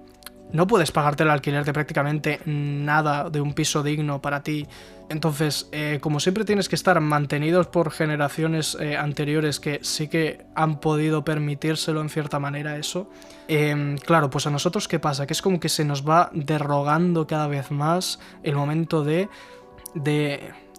No puedes pagarte el alquiler de prácticamente nada de un piso digno para ti. Entonces, como siempre tienes que estar mantenidos por generaciones anteriores que sí que han podido permitírselo en cierta manera eso, claro, pues a nosotros ¿qué pasa? Que es como que se nos va derogando cada vez más el momento de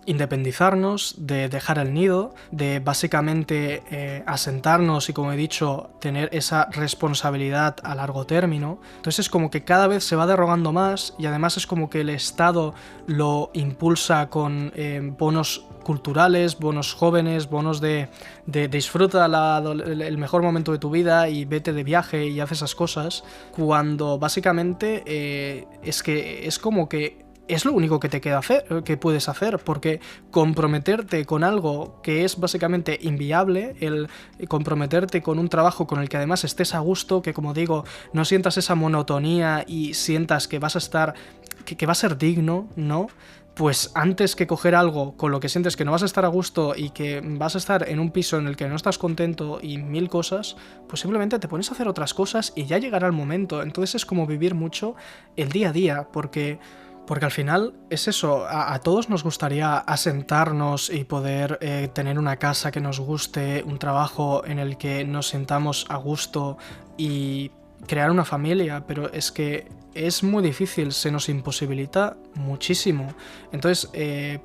independizarnos, de dejar el nido, de básicamente asentarnos y, como he dicho, tener esa responsabilidad a largo término. Entonces es como que cada vez se va derogando más, y además es como que el Estado lo impulsa con bonos culturales, bonos jóvenes, bonos de disfruta el mejor momento de tu vida y vete de viaje y haz esas cosas, cuando básicamente es que es como que es lo único que te queda hacer, que puedes hacer, porque comprometerte con algo que es básicamente inviable, el comprometerte con un trabajo con el que además estés a gusto, que, como digo, no sientas esa monotonía y sientas que vas a estar, que va a ser digno, ¿no? Pues antes que coger algo con lo que sientes que no vas a estar a gusto y que vas a estar en un piso en el que no estás contento y mil cosas, pues simplemente te pones a hacer otras cosas y ya llegará el momento. Entonces es como vivir mucho el día a día, porque al final es eso, a todos nos gustaría asentarnos y poder tener una casa que nos guste, un trabajo en el que nos sintamos a gusto y crear una familia, pero es que es muy difícil, se nos imposibilita muchísimo. Entonces,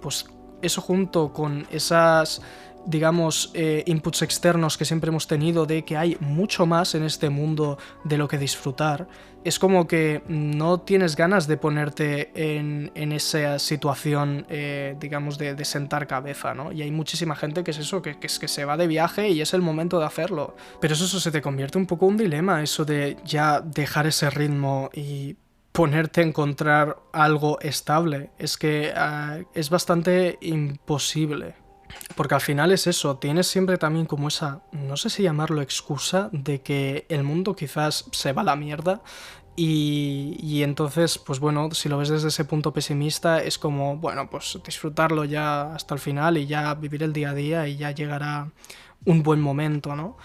pues eso, junto con esas, digamos, inputs externos que siempre hemos tenido de que hay mucho más en este mundo de lo que disfrutar, es como que no tienes ganas de ponerte en esa situación, digamos, de sentar cabeza, ¿no? Y hay muchísima gente que es eso, que se va de viaje y es el momento de hacerlo. Pero eso se te convierte un poco en un dilema, eso de ya dejar ese ritmo y ponerte a encontrar algo estable. Es que es bastante imposible. Porque al final es eso, tienes siempre también como esa, no sé si llamarlo excusa, de que el mundo quizás se va a la mierda y entonces, pues bueno, si lo ves desde ese punto pesimista, es como, bueno, pues disfrutarlo ya hasta el final y ya vivir el día a día y ya llegará un buen momento, ¿no?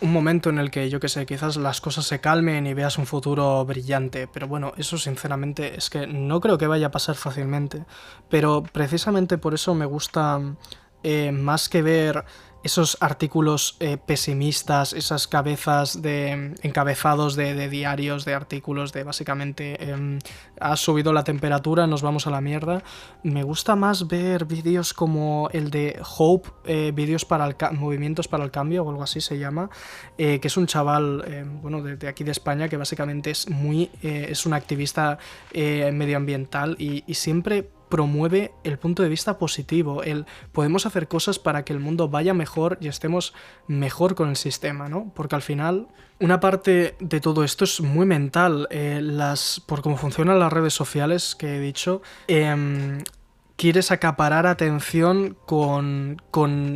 Un momento en el que, yo qué sé, quizás las cosas se calmen y veas un futuro brillante, pero bueno, eso sinceramente es que no creo que vaya a pasar fácilmente, pero precisamente por eso me gusta más que ver esos artículos pesimistas, esas cabezas de encabezados de diarios, de artículos de básicamente ha subido la temperatura, nos vamos a la mierda. Me gusta más ver vídeos como el de Hope, vídeos para movimientos para el cambio o algo así se llama, que es un chaval bueno, de aquí de España que básicamente es un activista medioambiental y siempre promueve el punto de vista positivo, podemos hacer cosas para que el mundo vaya mejor y estemos mejor con el sistema, ¿no? Porque al final una parte de todo esto es muy mental, por cómo funcionan las redes sociales que he dicho, quieres acaparar atención con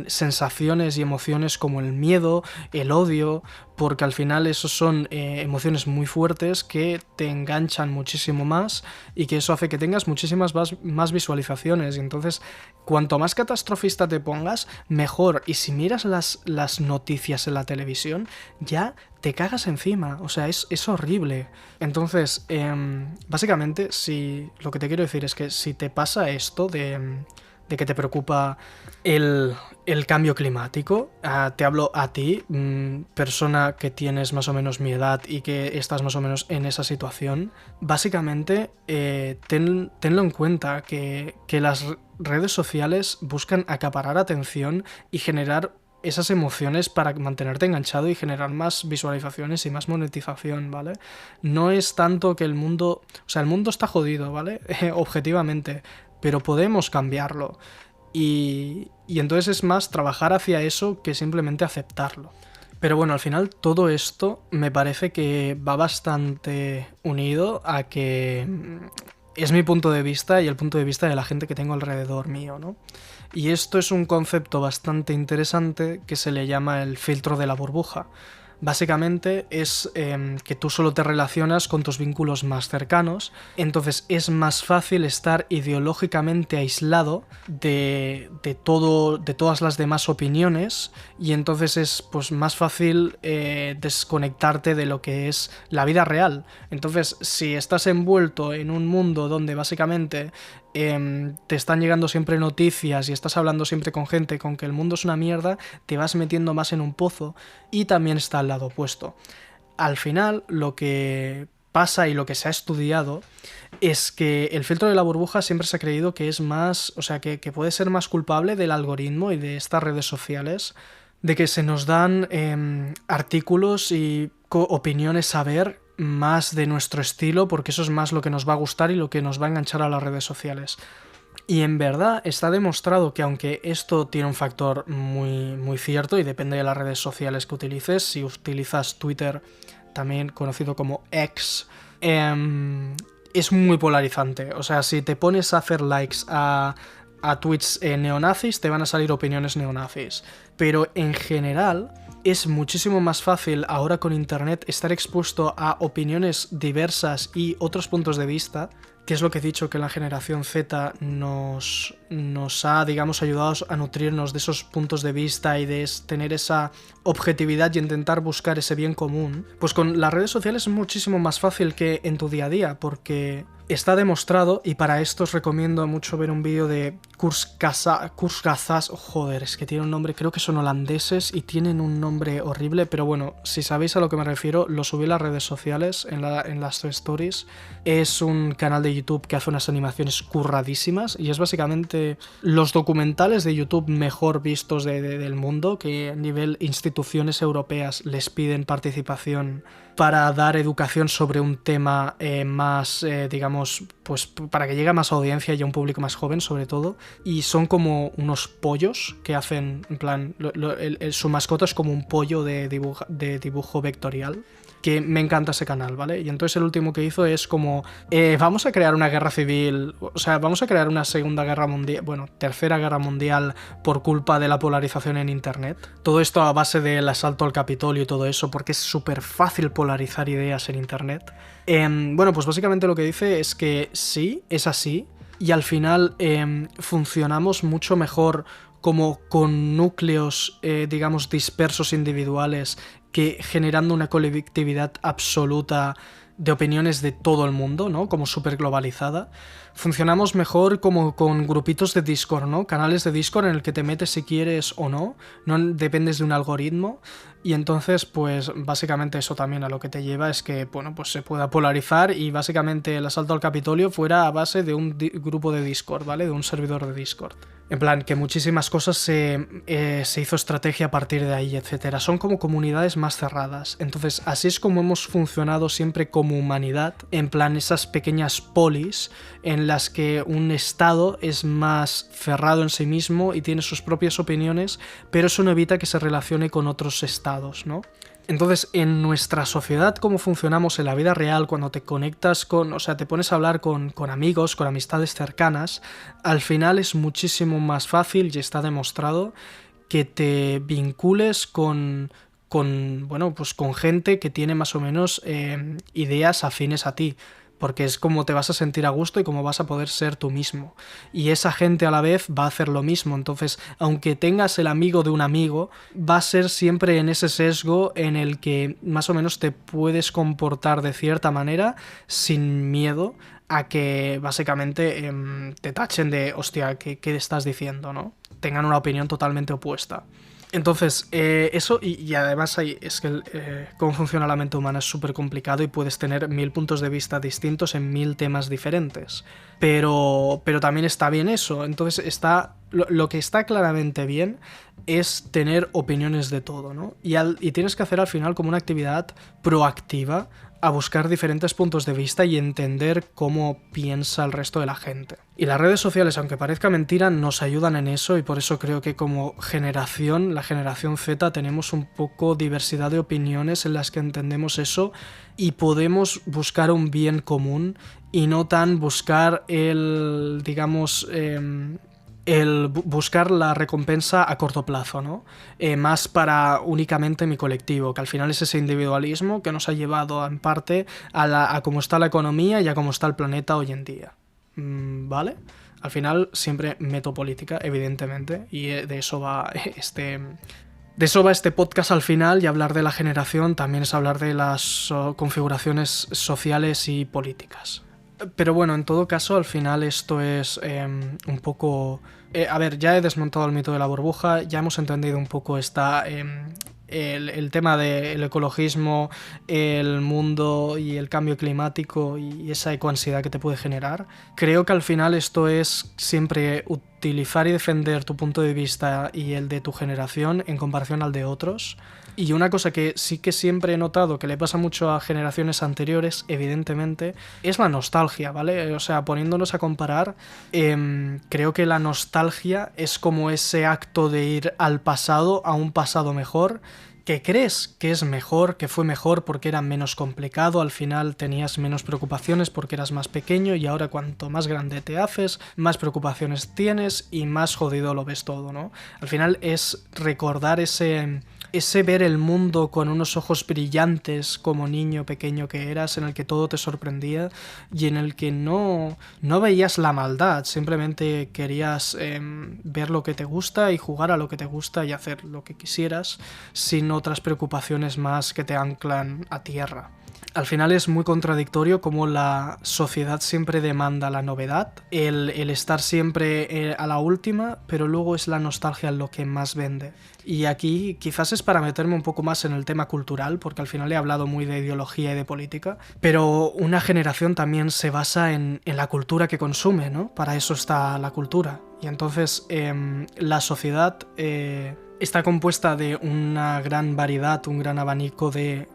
sensaciones y emociones como el miedo, el odio, porque al final esos son emociones muy fuertes que te enganchan muchísimo más y que eso hace que tengas muchísimas más visualizaciones. Y entonces, cuanto más catastrofista te pongas, mejor. Y si miras las noticias en la televisión, ya te cagas encima. O sea, es horrible. Entonces, básicamente, lo que te quiero decir es que si te pasa esto de que te preocupa el cambio climático, te hablo a ti, persona que tienes más o menos mi edad y que estás más o menos en esa situación, básicamente tenlo en cuenta que las redes sociales buscan acaparar atención y generar esas emociones para mantenerte enganchado y generar más visualizaciones y más monetización, ¿vale? No es tanto que el mundo está jodido, ¿vale? Objetivamente, pero podemos cambiarlo. Y entonces es más trabajar hacia eso que simplemente aceptarlo. Pero bueno, al final todo esto me parece que va bastante unido a que es mi punto de vista y el punto de vista de la gente que tengo alrededor mío, ¿no? Y esto es un concepto bastante interesante que se le llama el filtro de la burbuja. Básicamente es que tú solo te relacionas con tus vínculos más cercanos, entonces es más fácil estar ideológicamente aislado de todas las demás opiniones y entonces es pues más fácil desconectarte de lo que es la vida real. Entonces, si estás envuelto en un mundo donde básicamente te están llegando siempre noticias y estás hablando siempre con gente con que el mundo es una mierda, te vas metiendo más en un pozo. Y también está al lado opuesto. Al final, lo que pasa y lo que se ha estudiado es que el filtro de la burbuja siempre se ha creído que es más, o sea, que puede ser más culpable del algoritmo y de estas redes sociales, de que se nos dan artículos y opiniones a ver más de nuestro estilo, porque eso es más lo que nos va a gustar y lo que nos va a enganchar a las redes sociales. Y en verdad está demostrado que aunque esto tiene un factor muy, muy cierto y depende de las redes sociales que utilices, si utilizas Twitter, también conocido como X, es muy polarizante. O sea, si te pones a hacer likes a tweets neonazis, te van a salir opiniones neonazis. Pero en general es muchísimo más fácil ahora con internet estar expuesto a opiniones diversas y otros puntos de vista, que es lo que he dicho, que la generación Z nos ha, digamos, ayudado a nutrirnos de esos puntos de vista y de tener esa objetividad y intentar buscar ese bien común. Pues con las redes sociales es muchísimo más fácil que en tu día a día, porque está demostrado, y para esto os recomiendo mucho ver un vídeo de Kurzgesagt, joder, es que tiene un nombre, creo que son holandeses y tienen un nombre horrible, pero bueno, si sabéis a lo que me refiero, lo subí en las redes sociales, en las stories. Es un canal de YouTube que hace unas animaciones curradísimas y es básicamente los documentales de YouTube mejor vistos del mundo, que a nivel instituciones europeas les piden participación para dar educación sobre un tema más, digamos, pues para que llegue a más audiencia y a un público más joven sobre todo, y son como unos pollos que hacen, en plan, su mascota es como un pollo de dibujo vectorial. que me encanta ese canal, ¿vale? Y entonces el último que hizo es como, vamos a crear una guerra civil, o sea, vamos a crear una segunda guerra mundial, bueno, tercera guerra mundial por culpa de la polarización en internet. Todo esto a base del asalto al Capitolio y todo eso, porque es súper fácil polarizar ideas en internet. Bueno, pues básicamente lo que dice es que sí, es así, y al final funcionamos mucho mejor como con núcleos, digamos, dispersos individuales que generando una colectividad absoluta de opiniones de todo el mundo, ¿no? Como súper globalizada. Funcionamos mejor como con grupitos de Discord, ¿no? Canales de Discord en el que te metes si quieres o no dependes de un algoritmo. Y entonces, pues básicamente eso también a lo que te lleva es que, bueno, pues se pueda polarizar y básicamente el asalto al Capitolio fuera a base de un grupo de Discord, ¿vale? De un servidor de Discord. En plan, que muchísimas cosas se hizo estrategia a partir de ahí, etcétera. Son como comunidades más cerradas. Entonces, así es como hemos funcionado siempre como humanidad, en plan esas pequeñas polis en las que un estado es más cerrado en sí mismo y tiene sus propias opiniones, pero eso no evita que se relacione con otros estados, ¿no? Entonces, en nuestra sociedad, cómo funcionamos en la vida real, cuando te conectas con, o sea, te pones a hablar con amigos, con amistades cercanas, al final es muchísimo más fácil y está demostrado que te vincules con bueno, pues con gente que tiene más o menos ideas afines a ti. Porque es como te vas a sentir a gusto y como vas a poder ser tú mismo. Y esa gente a la vez va a hacer lo mismo. Entonces, aunque tengas el amigo de un amigo, va a ser siempre en ese sesgo en el que más o menos te puedes comportar de cierta manera sin miedo a que básicamente te tachen de, hostia, ¿qué estás diciendo?, ¿no? Tengan una opinión totalmente opuesta. Entonces, eso y además es que cómo funciona la mente humana es súper complicado y puedes tener 1000 puntos de vista distintos en 1000 temas diferentes. Pero también está bien eso. Entonces, lo que está claramente bien es tener opiniones de todo, ¿no? Y tienes que hacer al final como una actividad proactiva a buscar diferentes puntos de vista y entender cómo piensa el resto de la gente. Y las redes sociales, aunque parezca mentira, nos ayudan en eso y por eso creo que como generación, la generación Z, tenemos un poco diversidad de opiniones en las que entendemos eso y podemos buscar un bien común y no tan buscar el, digamos, el buscar la recompensa a corto plazo, ¿no? Más para únicamente mi colectivo, que al final es ese individualismo que nos ha llevado en parte a cómo está la economía y a cómo está el planeta hoy en día. ¿Vale? Al final siempre meto política, evidentemente, y de eso va este podcast al final, y hablar de la generación también es hablar de las configuraciones sociales y políticas. Pero bueno, en todo caso, al final esto es un poco... a ver, ya he desmontado el mito de la burbuja, ya hemos entendido un poco el tema del ecologismo, el mundo y el cambio climático y esa ecoansiedad que te puede generar. Creo que al final esto es siempre utilizar y defender tu punto de vista y el de tu generación en comparación al de otros. Y una cosa que sí que siempre he notado que le pasa mucho a generaciones anteriores, evidentemente, es la nostalgia, ¿vale? O sea, poniéndonos a comparar, creo que la nostalgia es como ese acto de ir al pasado, a un pasado mejor, que crees que es mejor, que fue mejor porque era menos complicado, al final tenías menos preocupaciones porque eras más pequeño y ahora cuanto más grande te haces, más preocupaciones tienes y más jodido lo ves todo, ¿no? Al final es recordar ese ver el mundo con unos ojos brillantes como niño pequeño que eras, en el que todo te sorprendía y en el que no veías la maldad, simplemente querías ver lo que te gusta y jugar a lo que te gusta y hacer lo que quisieras sin otras preocupaciones más que te anclan a tierra. Al final es muy contradictorio cómo la sociedad siempre demanda la novedad, el estar siempre a la última, pero luego es la nostalgia lo que más vende. Y aquí quizás es para meterme un poco más en el tema cultural, porque al final he hablado muy de ideología y de política, pero una generación también se basa en la cultura que consume, ¿no? Para eso está la cultura. Y entonces la sociedad... está compuesta de una gran variedad, un gran abanico de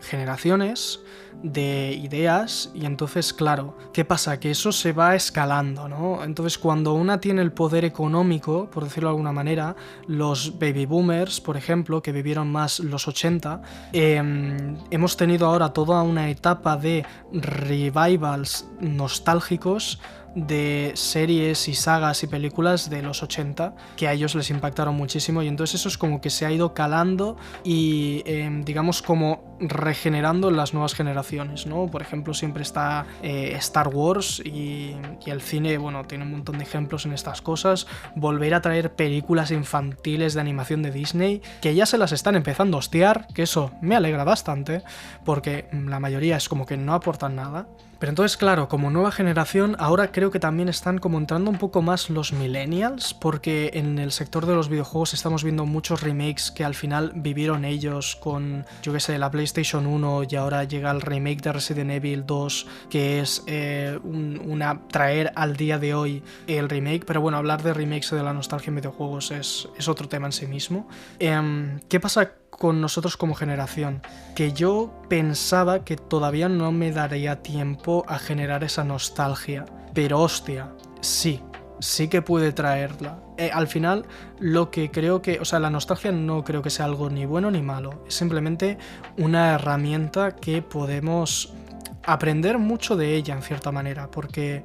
generaciones, de ideas, y entonces, claro, ¿qué pasa? Que eso se va escalando, ¿no? Entonces, cuando una tiene el poder económico, por decirlo de alguna manera, los baby boomers, por ejemplo, que vivieron más los 80, hemos tenido ahora toda una etapa de revivals nostálgicos de series y sagas y películas de los 80 que a ellos les impactaron muchísimo, y entonces eso es como que se ha ido calando y digamos como regenerando en las nuevas generaciones, ¿no? Por ejemplo, siempre está Star Wars y el cine, bueno, tiene un montón de ejemplos en estas cosas. Volver a traer películas infantiles de animación de Disney que ya se las están empezando a hostiar, que eso me alegra bastante porque la mayoría es como que no aportan nada. Pero entonces, claro, como nueva generación, ahora creo que también están como entrando un poco más los millennials, porque en el sector de los videojuegos estamos viendo muchos remakes que al final vivieron ellos con, yo qué sé, la PlayStation 1, y ahora llega el remake de Resident Evil 2, que es traer al día de hoy el remake. Pero bueno, hablar de remakes de la nostalgia en videojuegos es otro tema en sí mismo. ¿Qué pasa con nosotros como generación? Que yo pensaba que todavía no me daría tiempo a generar esa nostalgia, pero hostia, sí que puede traerla. Al final, lo que creo que, o sea, la nostalgia no creo que sea algo ni bueno ni malo, es simplemente una herramienta que podemos aprender mucho de ella en cierta manera, porque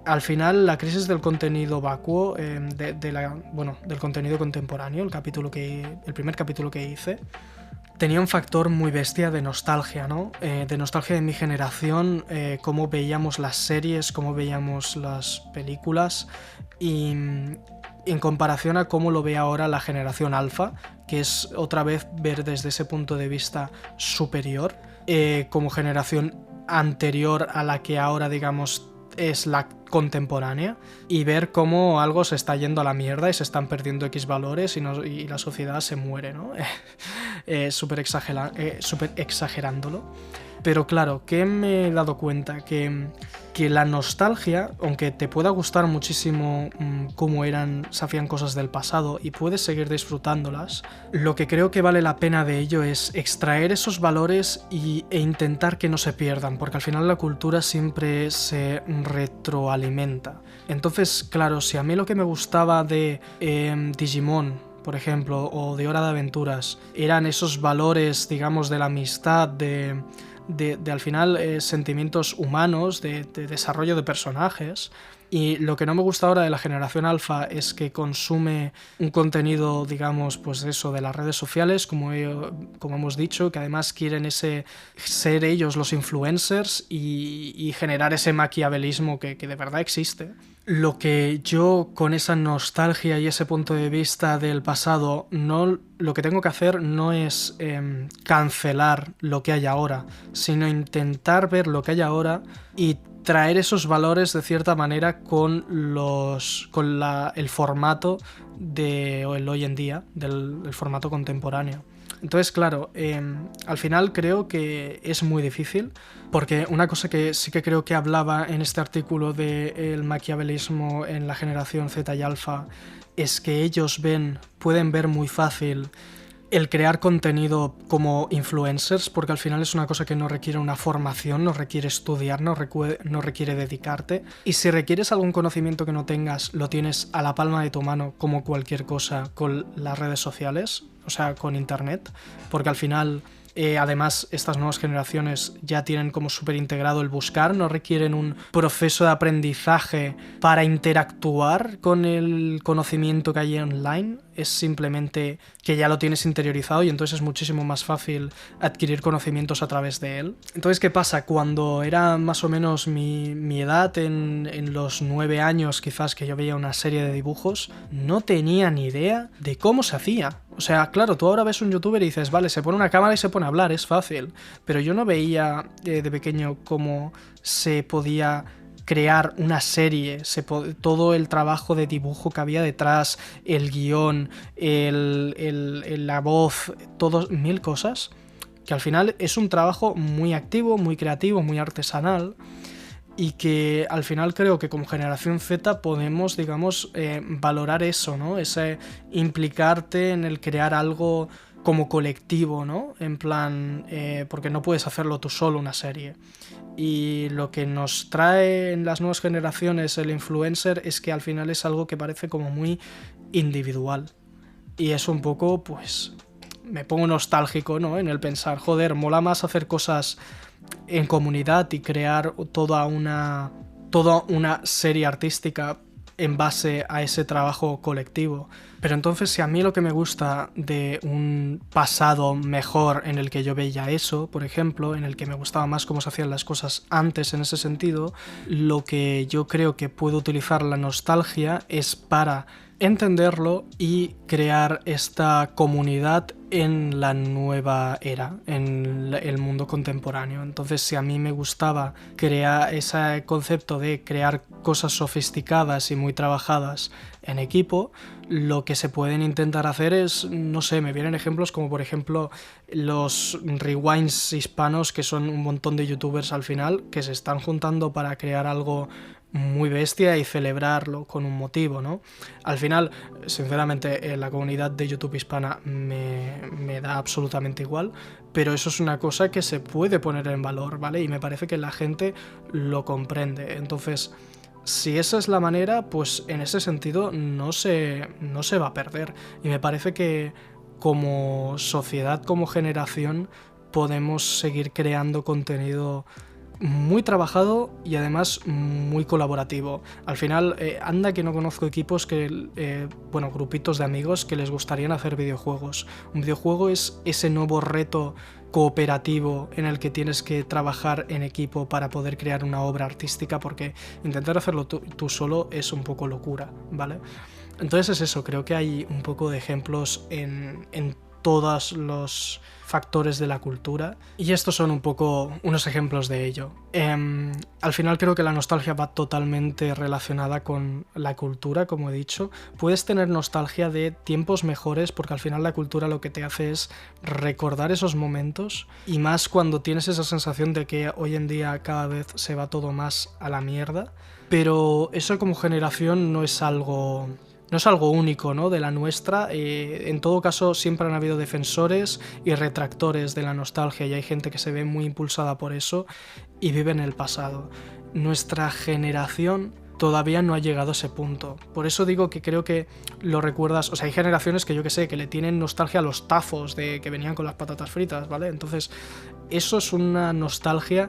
al final la crisis del contenido vacuo, del contenido contemporáneo, el primer capítulo que hice, tenía un factor muy bestia de nostalgia, ¿no? De nostalgia de mi generación, cómo veíamos las series, cómo veíamos las películas, y en comparación a cómo lo ve ahora la generación alfa, que es otra vez ver desde ese punto de vista superior, como generación anterior a la que ahora, digamos, es la contemporánea, y ver cómo algo se está yendo a la mierda y se están perdiendo X valores y la sociedad se muere, ¿no? Súper exagerándolo. Pero claro, ¿qué me he dado cuenta? Que la nostalgia, aunque te pueda gustar muchísimo cómo se hacían cosas del pasado y puedes seguir disfrutándolas, lo que creo que vale la pena de ello es extraer esos valores e intentar que no se pierdan, porque al final la cultura siempre se retroalimenta. Entonces, claro, si a mí lo que me gustaba de Digimon, por ejemplo, o de Hora de Aventuras, eran esos valores, digamos, de la amistad, de al final sentimientos humanos, de desarrollo de personajes. Y lo que no me gusta ahora de la generación alfa es que consume un contenido, digamos, pues eso, de las redes sociales, como hemos dicho, que además quieren ser ellos los influencers y generar ese maquiavelismo que de verdad existe. Lo que yo, con esa nostalgia y ese punto de vista del pasado, lo que tengo que hacer no es cancelar lo que hay ahora, sino intentar ver lo que hay ahora y traer esos valores de cierta manera con el formato el hoy en día, el formato contemporáneo. Entonces, claro, al final creo que es muy difícil, porque una cosa que sí que creo que hablaba en este artículo del maquiavelismo en la generación Z y Alfa es que ellos pueden ver muy fácil el crear contenido como influencers, porque al final es una cosa que no requiere una formación, no requiere estudiar, no requiere dedicarte, y si requieres algún conocimiento que no tengas, lo tienes a la palma de tu mano, como cualquier cosa con las redes sociales, o sea, con internet, porque al final además estas nuevas generaciones ya tienen como súper integrado el buscar, no requieren un proceso de aprendizaje para interactuar con el conocimiento que hay online, es simplemente que ya lo tienes interiorizado y entonces es muchísimo más fácil adquirir conocimientos a través de él. Entonces, ¿qué pasa? Cuando era más o menos mi edad, en los 9 años quizás, que yo veía una serie de dibujos, no tenía ni idea de cómo se hacía. O sea, claro, tú ahora ves un youtuber y dices, vale, se pone una cámara y se pone a hablar, es fácil. Pero yo no veía de pequeño cómo se podía crear una serie, todo el trabajo de dibujo que había detrás, el guión, la voz, mil cosas, que al final es un trabajo muy activo, muy creativo, muy artesanal, y que al final creo que como generación Z podemos, digamos, valorar eso, ¿no? Ese implicarte en el crear algo como colectivo, ¿no? En plan, porque no puedes hacerlo tú solo una serie. Y lo que nos trae en las nuevas generaciones el influencer es que al final es algo que parece como muy individual. Y es un poco, pues, me pongo nostálgico, ¿no? En el pensar, joder, mola más hacer cosas en comunidad y crear toda una serie artística en base a ese trabajo colectivo. Pero entonces, si a mí lo que me gusta de un pasado mejor en el que yo veía eso, por ejemplo, en el que me gustaba más cómo se hacían las cosas antes en ese sentido, lo que yo creo que puedo utilizar la nostalgia es para entenderlo y crear esta comunidad en la nueva era, en el mundo contemporáneo. Entonces, si a mí me gustaba crear ese concepto de crear cosas sofisticadas y muy trabajadas en equipo, lo que se pueden intentar hacer es, no sé, me vienen ejemplos como por ejemplo los rewinds hispanos, que son un montón de youtubers al final que se están juntando para crear algo muy bestia y celebrarlo con un motivo, ¿no? Al final, sinceramente, la comunidad de YouTube hispana me da absolutamente igual, pero eso es una cosa que se puede poner en valor, ¿vale? Y me parece que la gente lo comprende. Entonces, si esa es la manera, pues en ese sentido no se va a perder. Y me parece que como sociedad, como generación, podemos seguir creando contenido muy trabajado y además muy colaborativo. Al final, anda que no conozco equipos grupitos de amigos que les gustarían hacer videojuegos. Un videojuego es ese nuevo reto cooperativo en el que tienes que trabajar en equipo para poder crear una obra artística, porque intentar hacerlo tú solo es un poco locura, ¿vale? Entonces es eso, creo que hay un poco de ejemplos en todos los factores de la cultura y estos son un poco unos ejemplos de ello. Al final creo que la nostalgia va totalmente relacionada con la cultura, como he dicho. Puedes tener nostalgia de tiempos mejores porque al final la cultura lo que te hace es recordar esos momentos, y más cuando tienes esa sensación de que hoy en día cada vez se va todo más a la mierda, pero eso como generación no es algo único, ¿no?, de la nuestra. En todo caso, siempre han habido defensores y retractores de la nostalgia y hay gente que se ve muy impulsada por eso y vive en el pasado. Nuestra generación todavía no ha llegado a ese punto. Por eso digo que creo que lo recuerdas. O sea, hay generaciones que yo que sé, que le tienen nostalgia a los tazos que venían con las patatas fritas, ¿vale? Entonces, eso es una nostalgia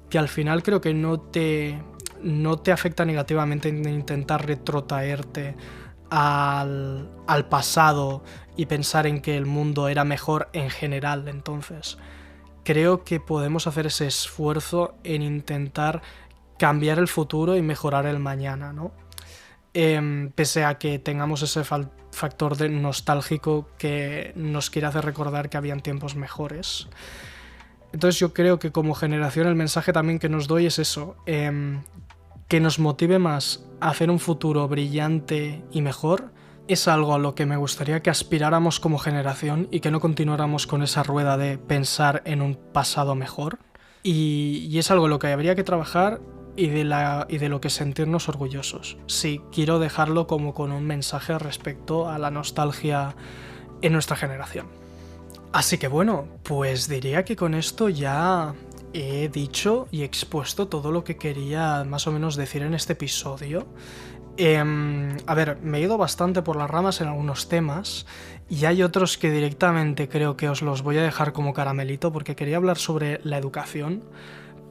que al final creo que no te afecta negativamente en intentar retrotraerte al pasado y pensar en que el mundo era mejor en general. Entonces creo que podemos hacer ese esfuerzo en intentar cambiar el futuro y mejorar el mañana, ¿no? Pese a que tengamos ese factor de nostálgico que nos quiere hacer recordar que habían tiempos mejores. Entonces yo creo que como generación el mensaje también que nos doy es eso, que nos motive más a hacer un futuro brillante y mejor. Es algo a lo que me gustaría que aspiráramos como generación y que no continuáramos con esa rueda de pensar en un pasado mejor. Y es algo en lo que habría que trabajar y de lo que sentirnos orgullosos. Sí, quiero dejarlo como con un mensaje respecto a la nostalgia en nuestra generación. Así que bueno, pues diría que con esto ya he dicho y expuesto todo lo que quería más o menos decir en este episodio. A ver, me he ido bastante por las ramas en algunos temas y hay otros que directamente creo que os los voy a dejar como caramelito porque quería hablar sobre la educación,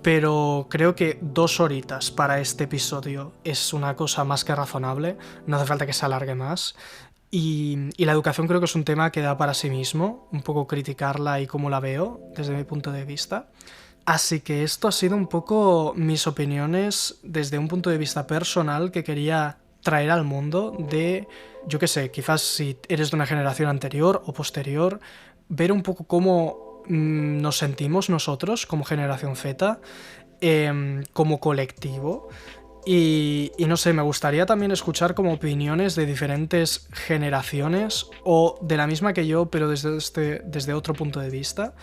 pero creo que 2 horitas para este episodio es una cosa más que razonable, no hace falta que se alargue más. Y la educación creo que es un tema que da para sí mismo, un poco criticarla y cómo la veo desde mi punto de vista. Así que esto ha sido un poco mis opiniones desde un punto de vista personal que quería traer al mundo de, yo qué sé, quizás si eres de una generación anterior o posterior, ver un poco cómo nos sentimos nosotros como generación Z, como colectivo. Y no sé, me gustaría también escuchar como opiniones de diferentes generaciones o de la misma que yo, pero desde otro punto de vista.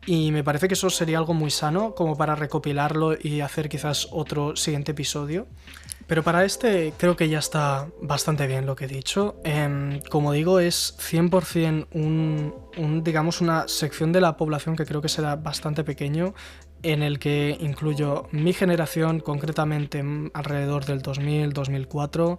Y me parece que eso sería algo muy sano como para recopilarlo y hacer quizás otro siguiente episodio. Pero para este creo que ya está bastante bien lo que he dicho. Como digo, es 100% digamos, una sección de la población que creo que será bastante pequeño, en el que incluyo mi generación, concretamente alrededor del 2000-2004,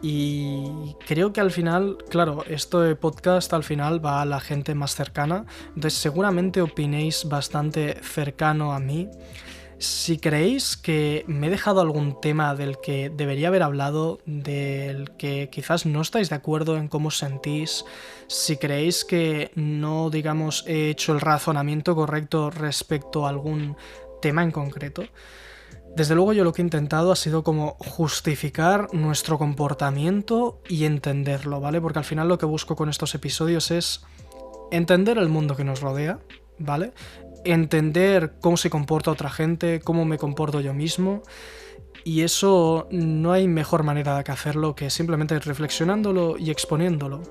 y creo que al final, claro, este podcast al final va a la gente más cercana, entonces seguramente opinéis bastante cercano a mí. Si creéis que me he dejado algún tema del que debería haber hablado, del que quizás no estáis de acuerdo en cómo os sentís, si creéis que no, digamos, he hecho el razonamiento correcto respecto a algún tema en concreto, desde luego yo lo que he intentado ha sido como justificar nuestro comportamiento y entenderlo, ¿vale? Porque al final lo que busco con estos episodios es entender el mundo que nos rodea, ¿vale? Entender cómo se comporta otra gente, cómo me comporto yo mismo, y eso no hay mejor manera de hacerlo que simplemente reflexionándolo y exponiéndolo.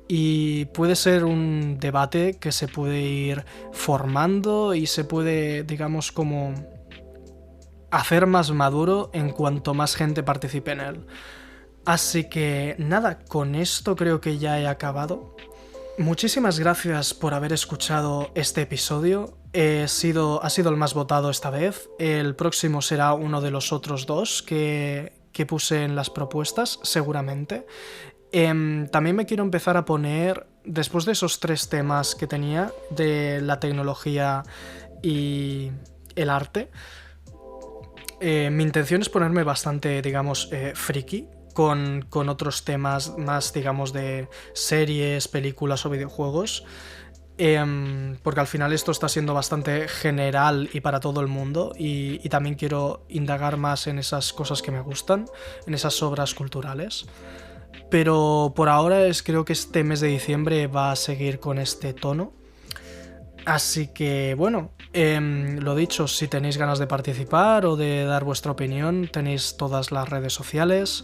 Y puede ser un debate que se puede ir formando y se puede, digamos, como hacer más maduro en cuanto más gente participe en él. Así que nada, con esto creo que ya he acabado. Muchísimas gracias por haber escuchado este episodio. Ha sido el más votado esta vez. El próximo será uno de los otros dos que puse en las propuestas, seguramente. También me quiero empezar a poner, después de esos 3 temas que tenía, de la tecnología y el arte, mi intención es ponerme bastante, digamos, friki, con otros temas más, digamos, de series, películas o videojuegos, porque al final esto está siendo bastante general y para todo el mundo, y también quiero indagar más en esas cosas que me gustan, en esas obras culturales. Pero por ahora creo que este mes de diciembre va a seguir con este tono. Así que bueno, lo dicho, si tenéis ganas de participar o de dar vuestra opinión, tenéis todas las redes sociales.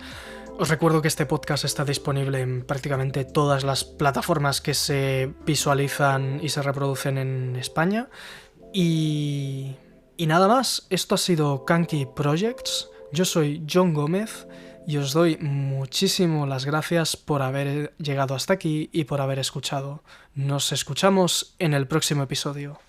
Os recuerdo que este podcast está disponible en prácticamente todas las plataformas que se visualizan y se reproducen en España. Y nada más, esto ha sido Kanki Projects. Yo soy John Gómez y os doy muchísimas las gracias por haber llegado hasta aquí y por haber escuchado. Nos escuchamos en el próximo episodio.